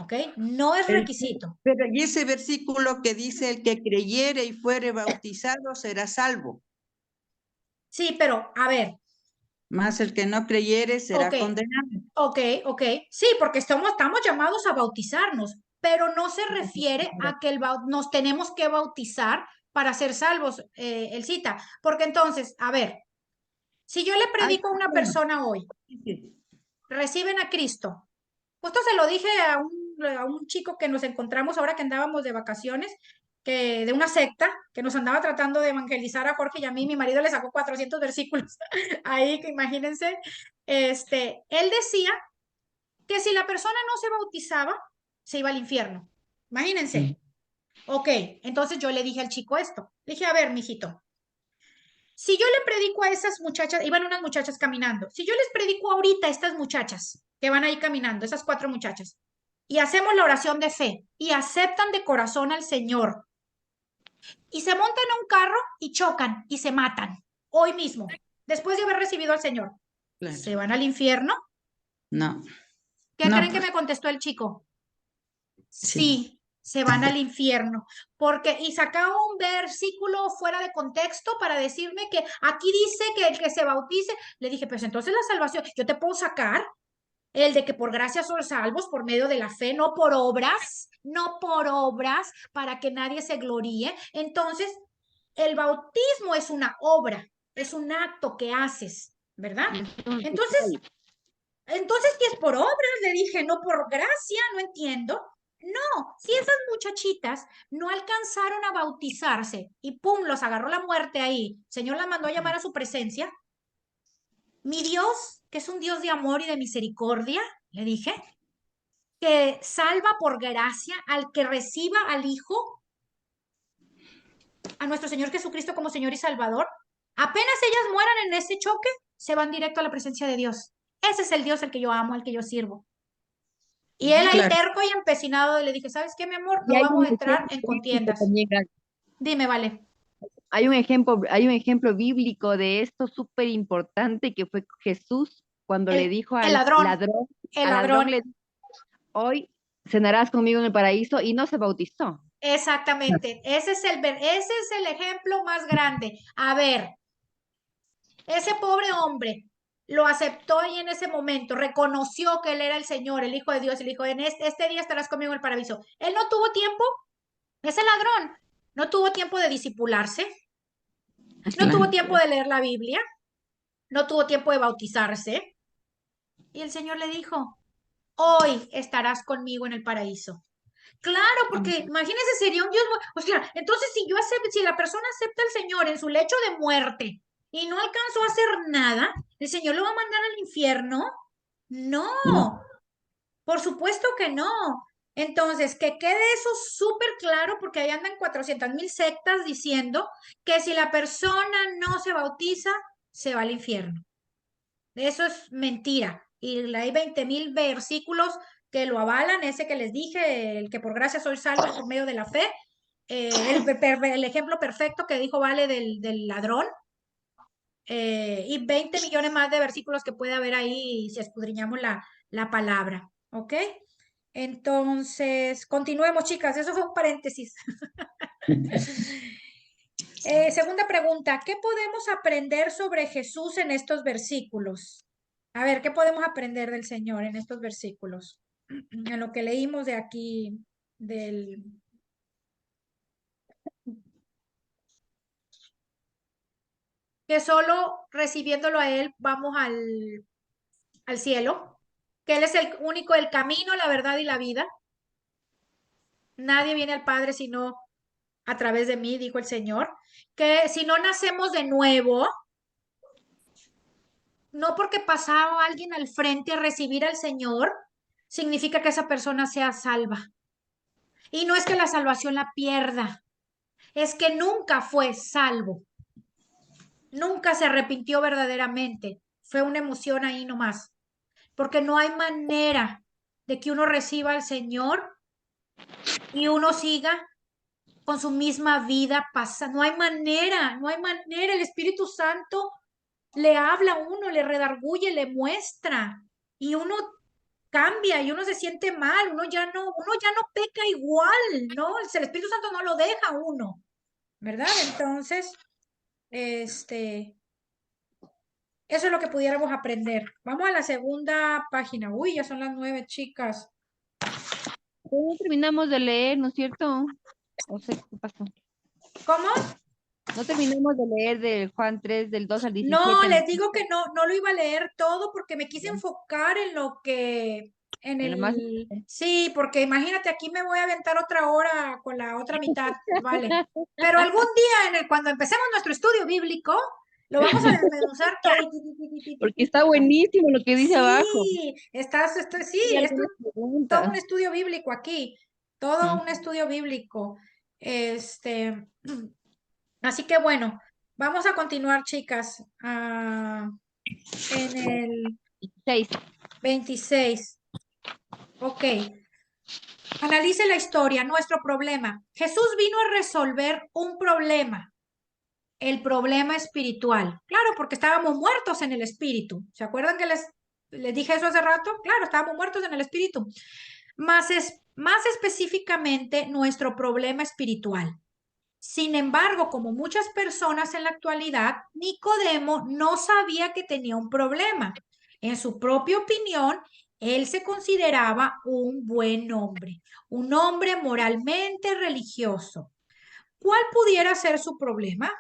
¿Ok? No es requisito. Pero y ese versículo que dice: el que creyere y fuere bautizado será salvo, Sí, pero a ver. mas el que no creyere será Ok. condenado. Ok. Sí, porque estamos llamados a bautizarnos, pero no se refiere a que nos tenemos que bautizar para ser salvos, Elcita. Porque entonces, a ver, si yo le predico a una persona hoy, reciben a Cristo. Justo se lo dije a un chico que nos encontramos ahora que andábamos de vacaciones, que de una secta que nos andaba tratando de evangelizar a Jorge y a mí. Mi marido le sacó 400 versículos ahí, que imagínense. Él decía que si la persona no se bautizaba, se iba al infierno. Imagínense. Ok, entonces yo le dije al chico esto. Le dije, a ver, mijito, si yo le predico a esas muchachas, iban unas muchachas caminando, si yo les predico ahorita a estas muchachas que van ahí caminando, esas 4 muchachas, y hacemos la oración de fe y aceptan de corazón al Señor y se montan a un carro y chocan y se matan hoy mismo, después de haber recibido al Señor, Claro. ¿se van al infierno? No. ¿Qué No, creen que me contestó el chico? Sí. Sí, se van al infierno. Porque, y sacaba un versículo fuera de contexto para decirme que aquí dice que el que se bautice, le dije, pues entonces la salvación, yo te puedo sacar el de que por gracia son salvos por medio de la fe, no por obras, para que nadie se gloríe. Entonces, el bautismo es una obra, es un acto que haces, ¿verdad? Entonces, si es por obras, le dije, no por gracia, no entiendo. No, si esas muchachitas no alcanzaron a bautizarse y pum, los agarró la muerte ahí, el Señor las mandó a llamar a su presencia. Mi Dios, que es un Dios de amor y de misericordia, le dije, que salva por gracia al que reciba al Hijo, a nuestro Señor Jesucristo como Señor y Salvador. Apenas ellas mueran en ese choque, se van directo a la presencia de Dios. Ese es el Dios al que yo amo, al que yo sirvo. Y él ahí terco y empecinado, le dije, ¿sabes qué, mi amor? No vamos a entrar en contiendas. Dime, vale. Hay un ejemplo bíblico de esto súper importante que fue Jesús cuando le dijo al ladrón, le dijo, hoy cenarás conmigo en el paraíso, y no se bautizó. Exactamente, ese es el ejemplo más grande. A ver, ese pobre hombre lo aceptó ahí en ese momento, reconoció que él era el Señor, el Hijo de Dios, y le dijo, en este día estarás conmigo en el paraíso. Él no tuvo tiempo, ese ladrón, no tuvo tiempo de disipularse, no tuvo tiempo de leer la Biblia, no tuvo tiempo de bautizarse. Y el Señor le dijo, hoy estarás conmigo en el paraíso. Claro, porque imagínense, sería un Dios, o sea, entonces si la persona acepta al Señor en su lecho de muerte y no alcanzó a hacer nada, ¿el Señor lo va a mandar al infierno? No, por supuesto que no. Entonces, que quede eso súper claro porque ahí andan 400,000 sectas diciendo que si la persona no se bautiza, se va al infierno. Eso es mentira. Y hay 20,000 versículos que lo avalan, ese que les dije, el que por gracia soy salvo por medio de la fe, el ejemplo perfecto que dijo Vale del ladrón, y 20 millones más de versículos que puede haber ahí si escudriñamos la palabra, ¿ok? Entonces, continuemos, chicas, eso fue un paréntesis. Segunda pregunta, ¿qué podemos aprender sobre Jesús en estos versículos? A ver, ¿qué podemos aprender del Señor en estos versículos? En lo que leímos de aquí, del... Que solo recibiéndolo a Él vamos al cielo, que Él es el único, el camino, la verdad y la vida. Nadie viene al Padre sino a través de mí, dijo el Señor. Que si no nacemos de nuevo, no porque pasaba alguien al frente a recibir al Señor, significa que esa persona sea salva. Y no es que la salvación la pierda, es que nunca fue salvo, nunca se arrepintió verdaderamente. Fue una emoción ahí nomás, porque no hay manera de que uno reciba al Señor y uno siga con su misma vida pasa. No hay manera, no hay manera. El Espíritu Santo le habla a uno, le redarguye, le muestra y uno cambia y uno se siente mal, uno ya no peca igual, ¿no? El Espíritu Santo no lo deja a uno, ¿verdad? Entonces, eso es lo que pudiéramos aprender. Vamos a la segunda página. Uy, ya son las 9, chicas. No terminamos de leer, ¿no es cierto? O sea, ¿qué pasó? ¿Cómo? No terminamos de leer de Juan 3, del 2 al 17. No, les digo que no lo iba a leer todo porque me quise enfocar en lo que, En lo más... sí, porque imagínate, aquí me voy a aventar otra hora con la otra mitad, vale. Pero algún día cuando empecemos nuestro estudio bíblico, lo vamos a desmenuzar todo. Porque está buenísimo lo que dice abajo. Sí, sí, esto es todo un estudio bíblico aquí, todo un estudio bíblico. Así que bueno, vamos a continuar, chicas, en el 26. Ok. Analice la historia, nuestro problema. Jesús vino a resolver un problema, el problema espiritual. Claro, porque estábamos muertos en el espíritu. ¿Se acuerdan que les dije eso hace rato? Claro, estábamos muertos en el espíritu. Más específicamente, nuestro problema espiritual. Sin embargo, como muchas personas en la actualidad, Nicodemo no sabía que tenía un problema. En su propia opinión, él se consideraba un buen hombre, un hombre moralmente religioso. ¿Cuál pudiera ser su problema?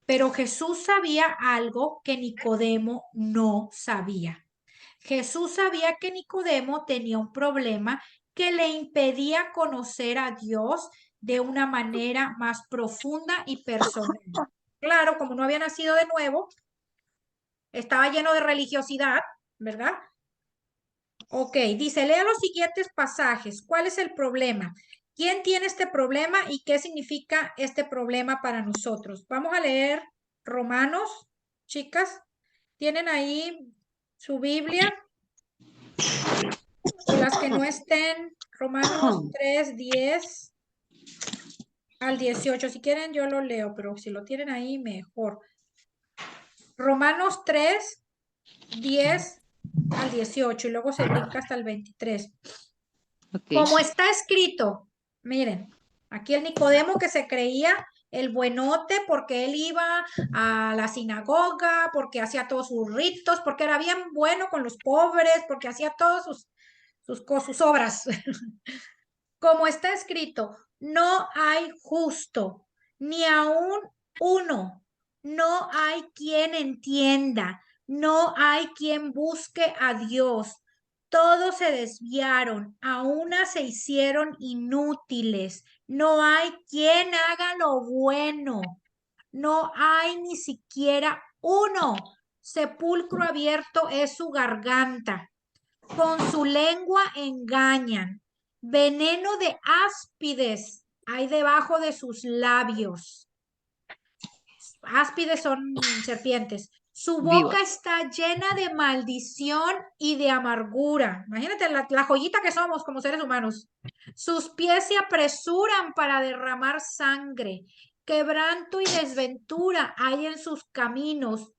Pero Jesús sabía algo que Nicodemo no sabía. Jesús sabía que Nicodemo tenía un problema que le impedía conocer a Dios de una manera más profunda y personal. Claro, como no había nacido de nuevo, estaba lleno de religiosidad, ¿verdad? Ok, dice, lea los siguientes pasajes. ¿Cuál es el problema? ¿Quién tiene este problema y qué significa este problema para nosotros? Vamos a leer Romanos, chicas. ¿Tienen ahí su Biblia? O las que no estén, Romanos 3, 10 al 18. Si quieren, yo lo leo, pero si lo tienen ahí, mejor. Romanos 3, 10 al 18 y luego se brinca hasta el 23. Okay. Como está escrito, miren, aquí el Nicodemo que se creía el buenote porque él iba a la sinagoga, porque hacía todos sus ritos, porque era bien bueno con los pobres, porque hacía todas sus obras. Como está escrito, no hay justo, ni aún uno, no hay quien entienda, no hay quien busque a Dios. Todos se desviaron, a una se hicieron inútiles. No hay quien haga lo bueno. No hay ni siquiera uno. Sepulcro abierto es su garganta. Con su lengua engañan. veneno de áspides hay debajo de sus labios. Áspides son serpientes. Su boca está llena de maldición y de amargura. Imagínate la joyita que somos como seres humanos. Sus pies se apresuran para derramar sangre. Quebranto y desventura hay en sus caminos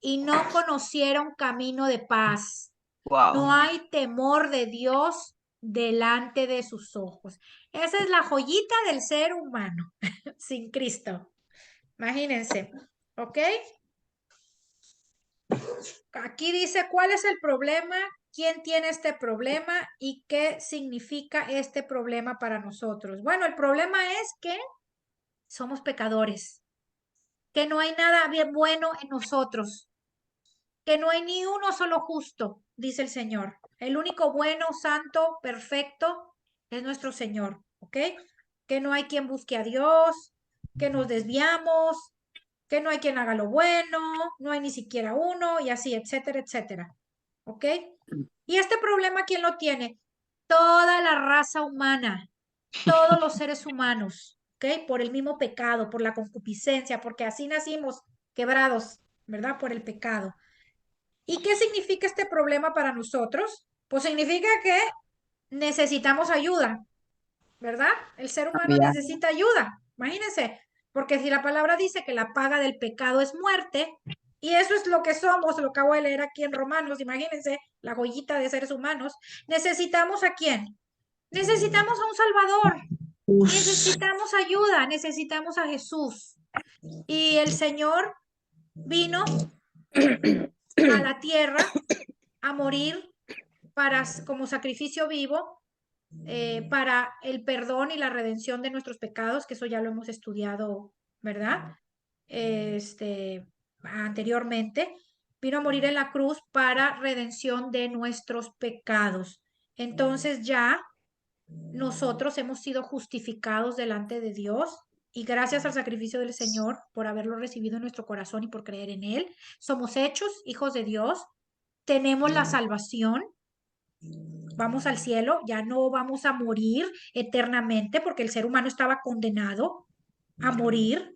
y no conocieron camino de paz. No hay temor de Dios delante de sus ojos. Esa es la joyita del ser humano sin Cristo. Imagínense, ¿ok? Aquí dice cuál es el problema, quién tiene este problema y qué significa este problema para nosotros. Bueno, el problema es que somos pecadores, que no hay nada bien bueno en nosotros, que no hay ni uno solo justo, dice el Señor. El único bueno, santo, perfecto es nuestro Señor, ¿ok? Que no hay quien busque a Dios, que nos desviamos, que no hay quien haga lo bueno, no hay ni siquiera uno, y así, etcétera, etcétera. ¿Ok? Y este problema, ¿quién lo tiene? Toda la raza humana, todos los seres humanos, ¿ok? Por el mismo pecado, por la concupiscencia, porque así nacimos quebrados, ¿verdad? Por el pecado. ¿Y qué significa este problema para nosotros? Pues significa que necesitamos ayuda, ¿verdad? El ser humano necesita ayuda. Imagínense, porque si la palabra dice que la paga del pecado es muerte, y eso es lo que somos, lo acabo de leer aquí en Romanos, imagínense, la joyita de seres humanos, necesitamos ¿a quién? Necesitamos a un Salvador, necesitamos ayuda, necesitamos a Jesús. Y el Señor vino a la tierra a morir como sacrificio vivo para el perdón y la redención de nuestros pecados, que eso ya lo hemos estudiado, ¿verdad? Anteriormente, vino a morir en la cruz para redención de nuestros pecados. Entonces ya nosotros hemos sido justificados delante de Dios y gracias al sacrificio del Señor por haberlo recibido en nuestro corazón y por creer en Él, somos hechos hijos de Dios, tenemos la salvación. Vamos al cielo, ya no vamos a morir eternamente porque el ser humano estaba condenado a morir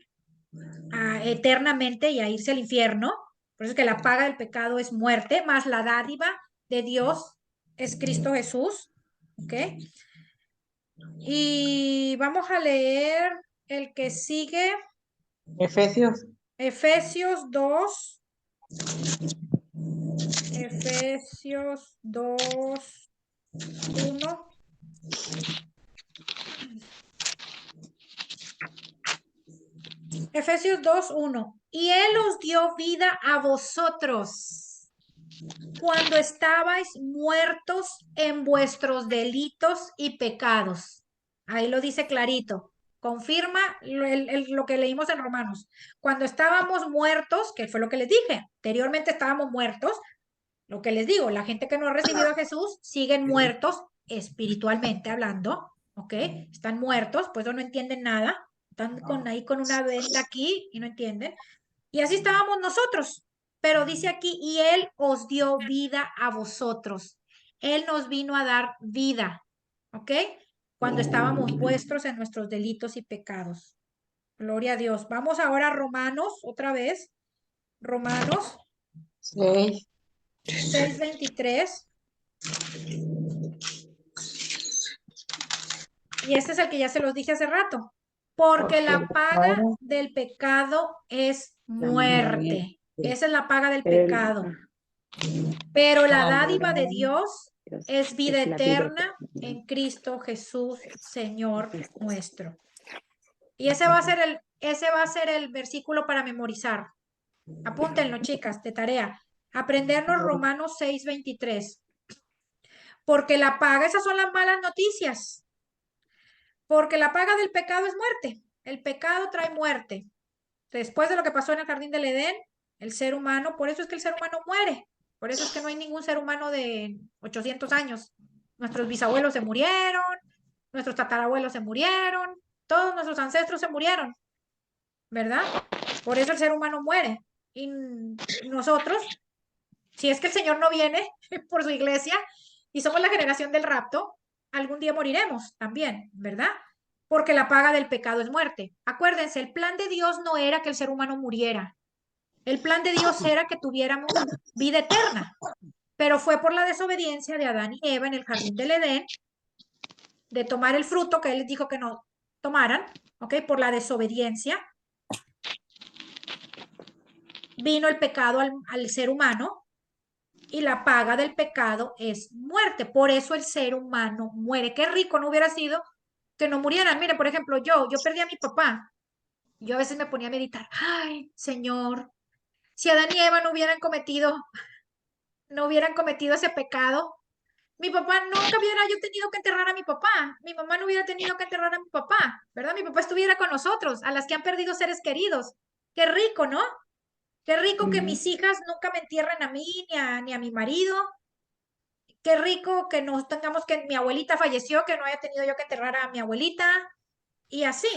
eternamente y a irse al infierno. Por eso es que la paga del pecado es muerte, más la dádiva de Dios es Cristo Jesús. ¿Ok? Y vamos a leer el que sigue. Efesios. Efesios 2. Efesios 2, 1. Efesios 2, 1. Y Él os dio vida a vosotros cuando estabais muertos en vuestros delitos y pecados. Ahí lo dice clarito. Confirma lo que leímos en Romanos. Cuando estábamos muertos, que fue lo que les dije, anteriormente estábamos muertos, lo que les digo, la gente que no ha recibido a Jesús siguen muertos espiritualmente hablando, ¿ok? Están muertos, pues no entienden nada, están ahí con una venda aquí y no entienden. Y así estábamos nosotros, pero dice aquí, y Él os dio vida a vosotros. Él nos vino a dar vida, ¿ok? Cuando estábamos puestos en nuestros delitos y pecados. Gloria a Dios. Vamos ahora a Romanos, otra vez. Romanos 6:23. Y este es el que ya se los dije hace rato. Porque la paga del pecado es muerte. Esa es la paga del pecado. Pero la dádiva de Dios es vida eterna en Cristo Jesús, Señor nuestro. Y ese va a ser el versículo para memorizar. Apúntenlo, chicas, de tarea. Aprendernos Romanos 6:23. Porque la paga, esas son las malas noticias. Porque la paga del pecado es muerte. El pecado trae muerte. Después de lo que pasó en el jardín del Edén, el ser humano, por eso es que el ser humano muere. Por eso es que no hay ningún ser humano de 800 años. Nuestros bisabuelos se murieron, nuestros tatarabuelos se murieron, todos nuestros ancestros se murieron, ¿verdad? Por eso el ser humano muere. Y nosotros, si es que el Señor no viene por su iglesia y somos la generación del rapto, algún día moriremos también, ¿verdad? Porque la paga del pecado es muerte. Acuérdense, el plan de Dios no era que el ser humano muriera. El plan de Dios era que tuviéramos vida eterna, pero fue por la desobediencia de Adán y Eva en el jardín del Edén, de tomar el fruto que él les dijo que no tomaran, ¿ok? Por la desobediencia vino el pecado al ser humano y la paga del pecado es muerte. Por eso el ser humano muere. Qué rico no hubiera sido que no murieran. Mire, por ejemplo, yo perdí a mi papá. Yo a veces me ponía a meditar, ay, Señor, si Adán y Eva no hubieran cometido ese pecado, mi papá nunca hubiera yo tenido que enterrar a mi papá, mi mamá no hubiera tenido que enterrar a mi papá, ¿verdad? Mi papá estuviera con nosotros, a las que han perdido seres queridos. Qué rico, ¿no? Qué rico que mis hijas nunca me entierren a mí ni a mi marido. Qué rico que no tengamos que mi abuelita falleció, que no haya tenido yo que enterrar a mi abuelita y así.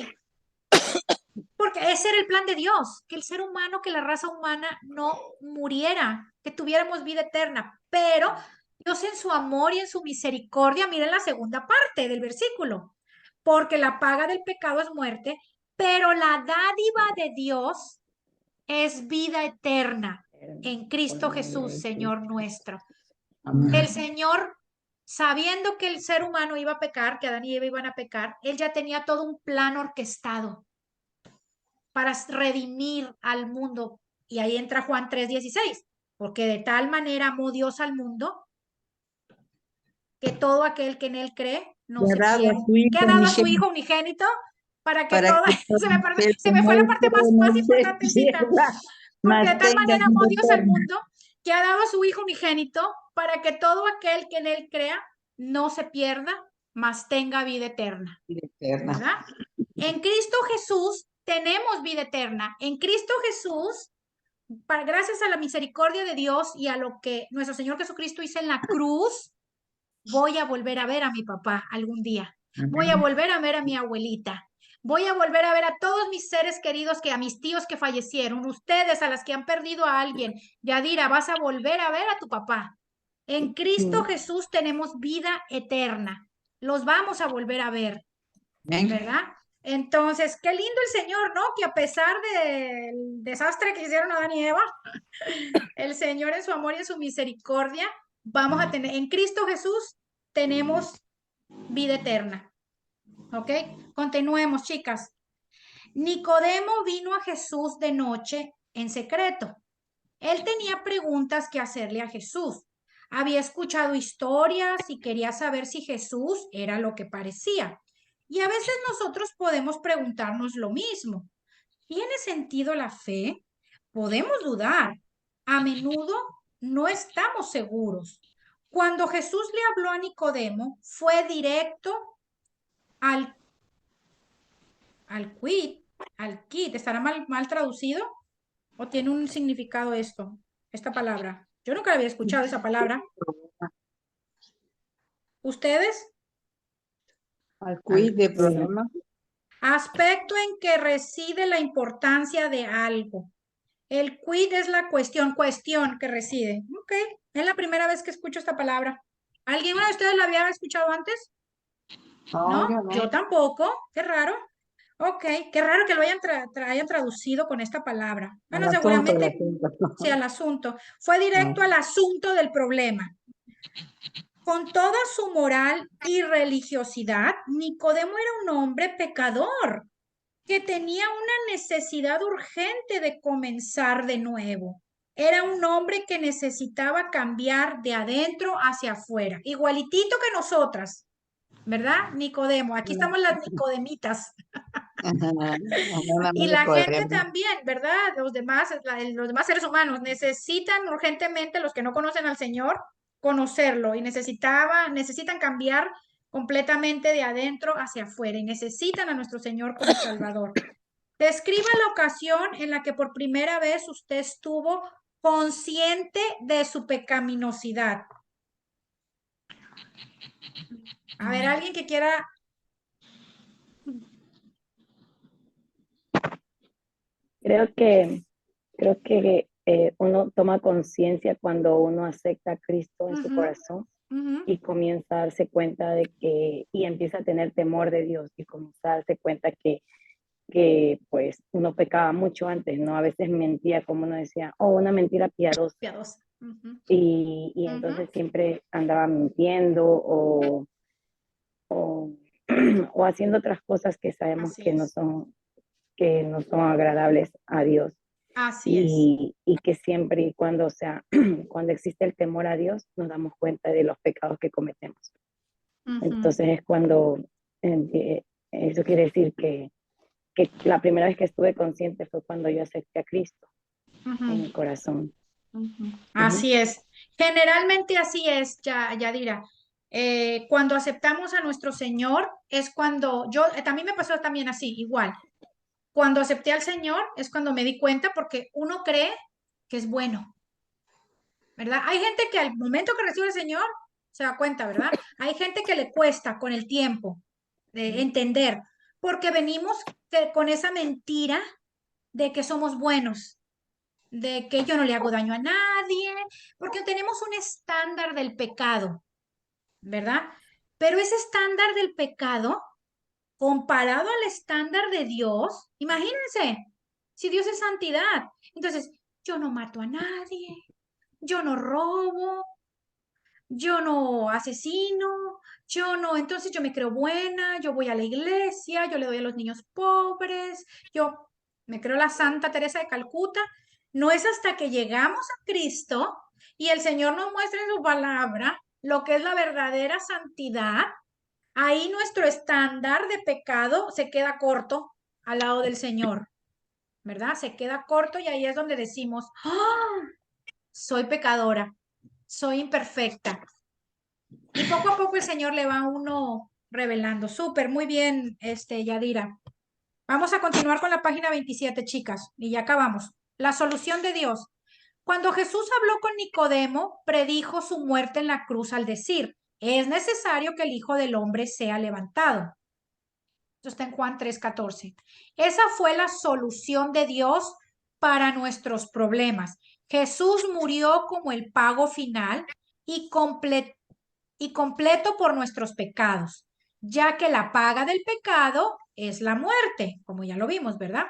Porque ese era el plan de Dios, que el ser humano, que la raza humana no muriera, que tuviéramos vida eterna. Pero Dios en su amor y en su misericordia, miren la segunda parte del versículo, porque la paga del pecado es muerte, pero la dádiva de Dios es vida eterna en Cristo Jesús, Señor nuestro. El Señor, sabiendo que el ser humano iba a pecar, que Adán y Eva iban a pecar, Él ya tenía todo un plan orquestado para redimir al mundo. Y ahí entra Juan 3:16, porque de tal manera amó Dios al mundo que todo aquel que en él cree no se pierda. Que ha dado a su Hijo unigénito para que para toda, que se me fue la parte más importantecita, porque de tal manera amó Dios al mundo que ha dado a su Hijo unigénito para que todo aquel que en él crea no se pierda, mas tenga vida eterna. ¿Verdad? En Cristo Jesús tenemos vida eterna. En Cristo Jesús, gracias a la misericordia de Dios y a lo que nuestro Señor Jesucristo hizo en la cruz, voy a volver a ver a mi papá algún día. Voy a volver a ver a mi abuelita. Voy a volver a ver a todos mis seres queridos, a mis tíos que fallecieron, ustedes a las que han perdido a alguien. Yadira, vas a volver a ver a tu papá. En Cristo Jesús tenemos vida eterna. Los vamos a volver a ver, ¿verdad? Entonces, qué lindo el Señor, ¿no? Que a pesar del desastre que hicieron Adán y Eva, el Señor en su amor y en su misericordia, vamos a tener, en Cristo Jesús, tenemos vida eterna. ¿Ok? Continuemos, chicas. Nicodemo vino a Jesús de noche en secreto. Él tenía preguntas que hacerle a Jesús. Había escuchado historias y quería saber si Jesús era lo que parecía. Y a veces nosotros podemos preguntarnos lo mismo. ¿Tiene sentido la fe? Podemos dudar. A menudo no estamos seguros. Cuando Jesús le habló a Nicodemo, fue directo al quid. ¿Estará mal traducido? ¿O tiene un significado esta palabra? Yo nunca había escuchado esa palabra. ¿Ustedes? Al quid de problema. Aspecto en que reside la importancia de algo. El quid es la cuestión que reside. Ok, es la primera vez que escucho esta palabra. ¿Alguien de ustedes la había escuchado antes? ¿No? Yo tampoco. Qué raro. Ok, qué raro que lo hayan traducido con esta palabra. Bueno, seguramente sí, al asunto. Fue directo al asunto del problema. Con toda su moral y religiosidad, Nicodemo era un hombre pecador que tenía una necesidad urgente de comenzar de nuevo. Era un hombre que necesitaba cambiar de adentro hacia afuera, igualitito que nosotras, ¿verdad? Nicodemo, aquí estamos las nicodemitas. Y la gente también, ¿verdad? Los demás seres humanos necesitan urgentemente, los que no conocen al Señor, conocerlo y necesitan cambiar completamente de adentro hacia afuera y necesitan a nuestro Señor como Salvador. Describa la ocasión en la que por primera vez usted estuvo consciente de su pecaminosidad. A ver, alguien que quiera. Creo que uno toma conciencia cuando uno acepta a Cristo en su Ujú, corazón ujú. y comienza a darse cuenta de que, y empieza a tener temor de Dios y comienza a darse cuenta que pues uno pecaba mucho antes, ¿no? A veces mentía, como uno decía, oh, una mentira piadosa. Piadosa. Ujú, Y ujú. entonces siempre andaba mintiendo o, o haciendo otras cosas que sabemos Así que es. no son agradables a Dios. Así es. Y que siempre y cuando, o sea, cuando existe el temor a Dios, nos damos cuenta de los pecados que cometemos. Ujú, Entonces es cuando, eso quiere decir que la primera vez que estuve consciente fue cuando yo acepté a Cristo ujú, en mi corazón. ujú. Ujú. Así es. Generalmente así es, Yadira. Cuando aceptamos a nuestro Señor es cuando yo, también me pasó también así, igual. Cuando acepté al Señor es cuando me di cuenta porque uno cree que es bueno, ¿verdad? Hay gente que al momento que recibe al Señor se da cuenta, ¿verdad? Hay gente que le cuesta con el tiempo entender, porque venimos con esa mentira de que somos buenos, de que yo no le hago daño a nadie, porque tenemos un estándar del pecado, ¿verdad? Pero ese estándar del pecado, comparado al estándar de Dios, imagínense, si Dios es santidad, entonces yo no mato a nadie, yo no robo, yo no asesino, yo no, entonces yo me creo buena, yo voy a la iglesia, yo le doy a los niños pobres, yo me creo la Santa Teresa de Calcuta. No es hasta que llegamos a Cristo y el Señor nos muestra en su palabra lo que es la verdadera santidad. Ahí nuestro estándar de pecado se queda corto al lado del Señor, ¿verdad? Se queda corto y ahí es donde decimos, ¡ah! Soy pecadora, soy imperfecta. Y poco a poco el Señor le va a uno revelando. Súper, muy bien, Yadira. Vamos a continuar con la página 27, chicas, y ya acabamos. La solución de Dios. Cuando Jesús habló con Nicodemo, predijo su muerte en la cruz al decir, es necesario que el Hijo del Hombre sea levantado. Esto está en Juan 3:14. Esa fue la solución de Dios para nuestros problemas. Jesús murió como el pago final y completo por nuestros pecados, ya que la paga del pecado es la muerte, como ya lo vimos, ¿verdad?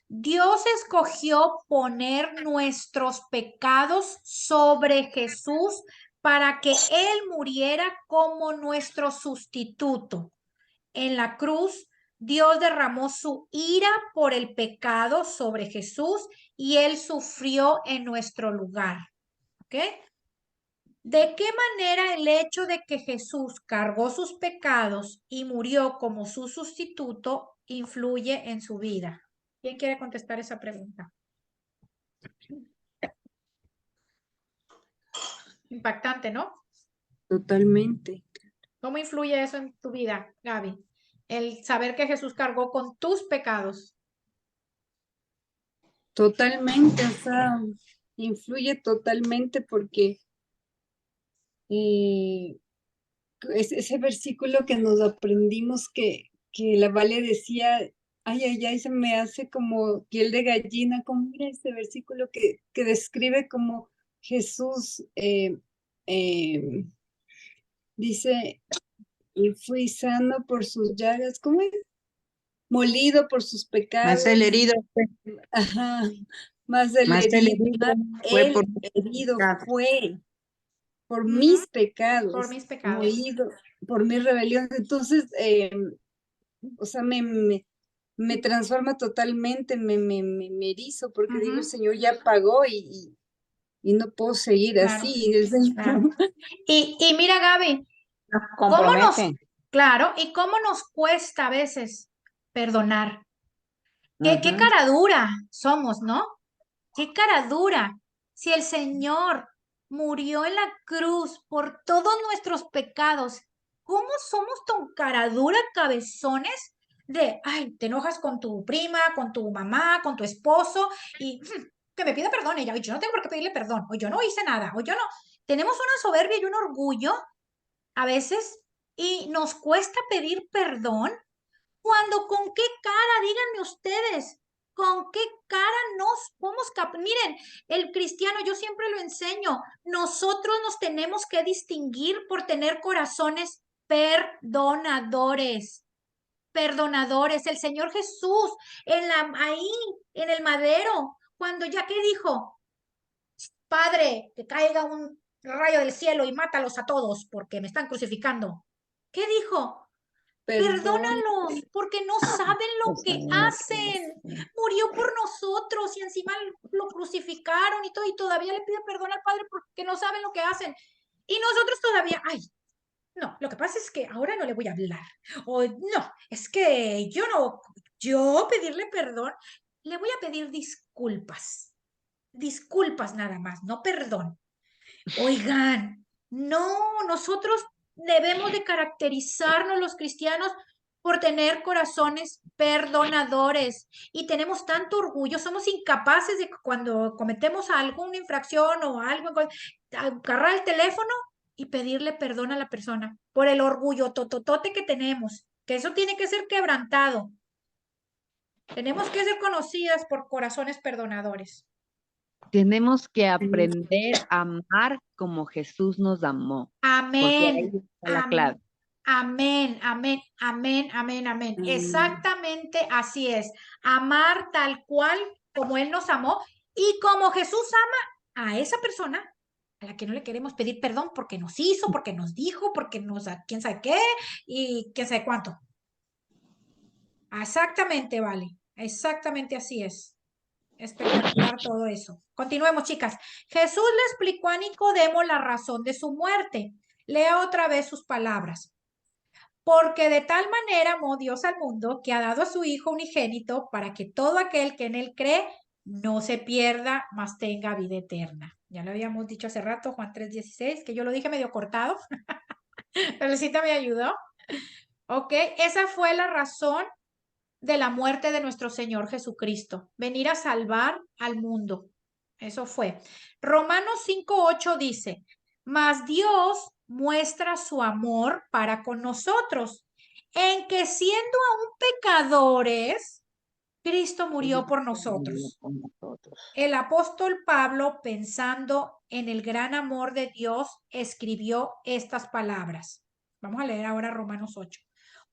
Dios escogió poner nuestros pecados sobre Jesús para que Él muriera como nuestro sustituto. En la cruz, Dios derramó su ira por el pecado sobre Jesús y Él sufrió en nuestro lugar. ¿Ok? ¿De qué manera el hecho de que Jesús cargó sus pecados y murió como su sustituto influye en su vida? ¿Quién quiere contestar esa pregunta? Impactante, ¿no? Totalmente, ¿Cómo influye eso en tu vida, Gaby? El saber que Jesús cargó con tus pecados. totalmente, o sea, influye totalmente porque ese versículo que nos aprendimos que la Vale decía, ay, ay, ay, se me hace como piel de gallina, como era ese versículo que describe como Jesús dice, y fui sano por sus llagas, ¿cómo es? Molido por sus pecados. Más el herido Ajá, más el más el herido, herido fue el por herido pecados. fue por Ujú. mis pecados, Por mis pecados. molido por mis rebeliones. Entonces, o sea, me transforma totalmente, me erizo, porque digo, el Ujú. Señor ya pagó y no puedo seguir Claro, así. El Señor, claro. Y mira, Gaby, Nos ¿cómo nos, compromete. claro, y cómo nos cuesta a veces perdonar? ¿Qué Ujú. cara dura somos, ¿no? Qué cara dura. Si el Señor murió en la cruz por todos nuestros pecados, ¿cómo somos tan cara dura, cabezones? De, ay, te enojas con tu prima, con tu mamá, con tu esposo y que me pida perdón ella, y yo no tengo por qué pedirle perdón, o yo no hice nada, o yo no. Tenemos una soberbia y un orgullo a veces y nos cuesta pedir perdón cuando con qué cara, díganme ustedes, ¿Con qué cara nos podemos Miren, el cristiano, yo siempre lo enseño, nosotros nos tenemos que distinguir por tener corazones perdonadores. Perdonadores. El Señor Jesús, ahí, en el madero, cuando ya que dijo, Padre, que caiga un rayo del cielo y mátalos a todos porque me están crucificando. ¿Qué dijo? Perdónalos, porque no saben lo que hacen. Murió por nosotros y encima lo crucificaron y todo, y todavía le pide perdón al Padre porque no saben lo que hacen. Y nosotros todavía, ay, no, lo que pasa es que ahora no le voy a hablar. O no, es que yo pedirle perdón, le voy a pedir disculpas. Disculpas nada más, no perdón. Oigan, no, nosotros debemos de caracterizarnos los cristianos por tener corazones perdonadores y tenemos tanto orgullo, somos incapaces de cuando cometemos alguna infracción o algo, agarrar el teléfono y pedirle perdón a la persona por el orgullo tototote que tenemos, que eso tiene que ser quebrantado. Tenemos que ser conocidas por corazones perdonadores. Tenemos que aprender a amar como Jesús nos amó. Amén. Porque ahí está la clave. Amén, amén, amén, amén, amén. Exactamente así es. Amar tal cual como Él nos amó y como Jesús ama a esa persona a la que no le queremos pedir perdón porque nos hizo, porque nos dijo, porque quién sabe qué y quién sabe cuánto. Exactamente, vale. Exactamente así es. Espectacular todo eso. Continuemos, chicas. Jesús le explicó a Nicodemo la razón de su muerte. Lea otra vez sus palabras. Porque de tal manera amó Dios al mundo que ha dado a su Hijo unigénito para que todo aquel que en él cree no se pierda, mas tenga vida eterna. Ya lo habíamos dicho hace rato, Juan 3:16, que yo lo dije medio cortado, pero Cita me ayudó. Ok, esa fue la razón de la muerte de nuestro Señor Jesucristo, venir a salvar al mundo. Eso fue. Romanos 5:8 dice, mas Dios muestra su amor para con nosotros, en que siendo aún pecadores, Cristo murió por nosotros. El apóstol Pablo, pensando en el gran amor de Dios, escribió estas palabras. Vamos a leer ahora Romanos 8.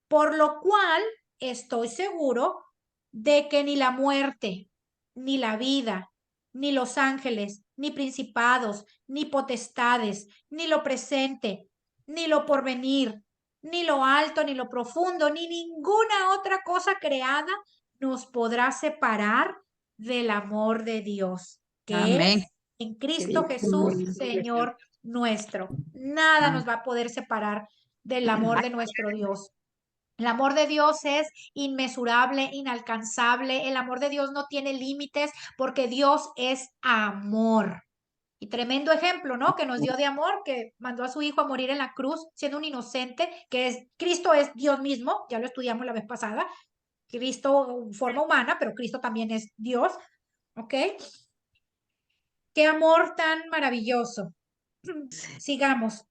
Por lo cual estoy seguro de que ni la muerte, ni la vida, ni los ángeles, ni principados, ni potestades, ni lo presente, ni lo porvenir, ni lo alto, ni lo profundo, ni ninguna otra cosa creada nos podrá separar del amor de Dios, que Amén. es en Cristo Jesús, Señor nuestro. Nada nos va a poder separar del amor de nuestro Dios. El amor de Dios es inmesurable, inalcanzable. El amor de Dios no tiene límites porque Dios es amor. Y tremendo ejemplo, ¿no? Que nos dio de amor, que mandó a su hijo a morir en la cruz siendo un inocente, Cristo es Dios mismo, ya lo estudiamos la vez pasada. Cristo forma humana, pero Cristo también es Dios, ¿ok? Qué amor tan maravilloso. Sigamos.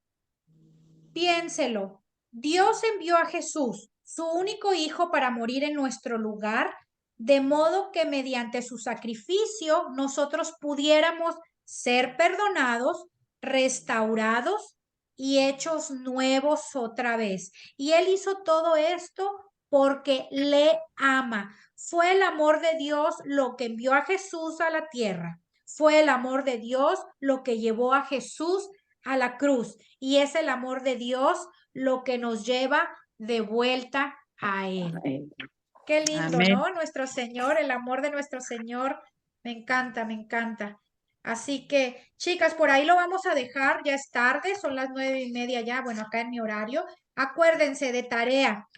Piénselo. Dios envió a Jesús, su único hijo, para morir en nuestro lugar, de modo que mediante su sacrificio nosotros pudiéramos ser perdonados, restaurados y hechos nuevos otra vez. Y Él hizo todo esto porque le ama. Fue el amor de Dios lo que envió a Jesús a la tierra. Fue el amor de Dios lo que llevó a Jesús a la cruz. Y es el amor de Dios lo que nos lleva de vuelta a Él. Qué lindo, Amén. ¿no? Nuestro Señor, el amor de nuestro Señor. Me encanta, me encanta. Así que, chicas, por ahí lo vamos a dejar. Ya es tarde, son las 9:30 ya. Bueno, acá en mi horario. Acuérdense de tarea.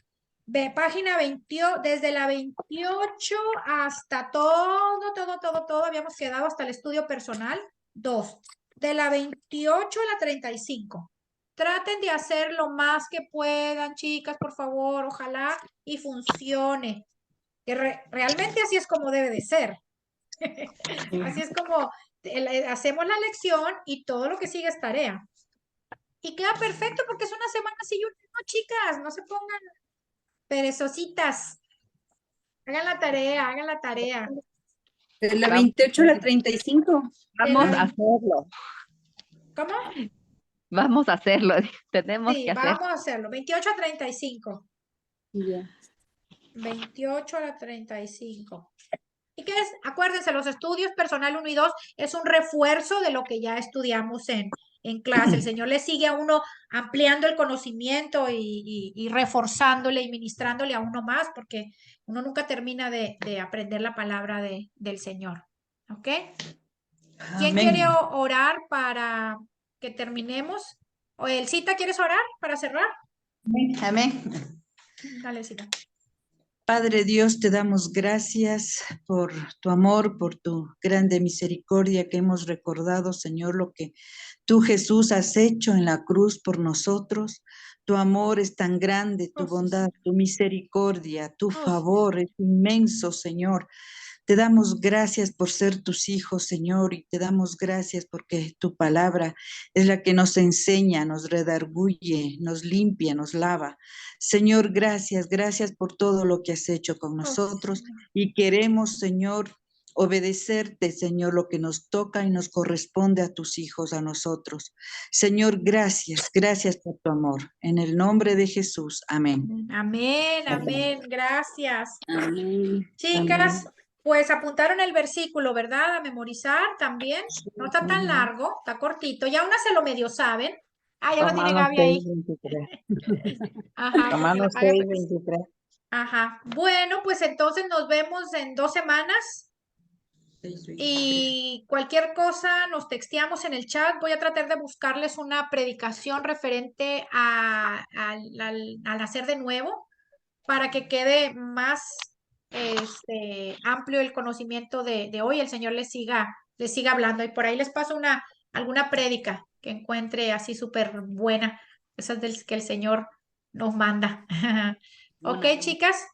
Página 20, desde la 28 hasta todo, habíamos quedado hasta el estudio personal, 2. De la 28 a la 35. Traten de hacer lo más que puedan, chicas, por favor, ojalá y funcione. Que realmente así es como debe de ser. Así es como hacemos la lección y todo lo que sigue es tarea. Y queda perfecto porque es una semana así, no, chicas, no se pongan perezositas. Hagan la tarea, hagan la tarea. De la 28 a la 35. Vamos a hacerlo. ¿Cómo? Vamos a hacerlo. Tenemos Sí, que hacerlo. vamos a hacerlo. 28 a 35. Ya. 28 a la 35. ¿Y qué es? Acuérdense, los estudios personal 1 y 2 es un refuerzo de lo que ya estudiamos en clase. El Señor le sigue a uno ampliando el conocimiento y reforzándole y ministrándole a uno más, porque uno nunca termina de aprender la palabra del Señor. ¿Ok? ¿Quién Amén. quiere orar para que terminemos? ¿O Elcita, quieres orar para cerrar? Amén. Dale, Elcita. Padre Dios, te damos gracias por tu amor, por tu grande misericordia que hemos recordado, Señor, lo que tú, Jesús, has hecho en la cruz por nosotros. Tu amor es tan grande, tu bondad, tu misericordia, tu favor es inmenso, Señor. Te damos gracias por ser tus hijos, Señor, y te damos gracias porque tu palabra es la que nos enseña, nos redarguye, nos limpia, nos lava. Señor, gracias, gracias por todo lo que has hecho con nosotros y queremos, Señor, obedecerte, Señor, lo que nos toca y nos corresponde a tus hijos, a nosotros. Señor, gracias, gracias por tu amor. En el nombre de Jesús, amén. Amén, amén, gracias. Amén. Chicas, pues apuntaron el versículo, ¿verdad? A memorizar también. No está tan largo, está cortito. Ya una se lo medio saben. Ah, ya lo tiene Romanos Gaby ahí. 6:23. Ajá, Romanos 6:23. Ajá. Bueno, pues entonces nos vemos en 2 semanas. Y cualquier cosa nos texteamos en el chat. Voy a tratar de buscarles una predicación referente al nacer de nuevo para que quede más amplio el conocimiento de hoy. El Señor les siga hablando. Y por ahí les paso alguna prédica que encuentre así súper buena. Esas del que el Señor nos manda. Ok, chicas.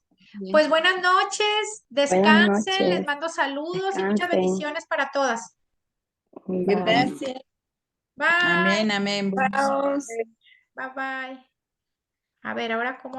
Pues buenas noches, Buenas descansen, les noches. mando saludos y muchas Descansen. bendiciones para todas. Bye. Gracias. Bye, Amén, amén. Chao. bye, bye. A ver, ahora cómo.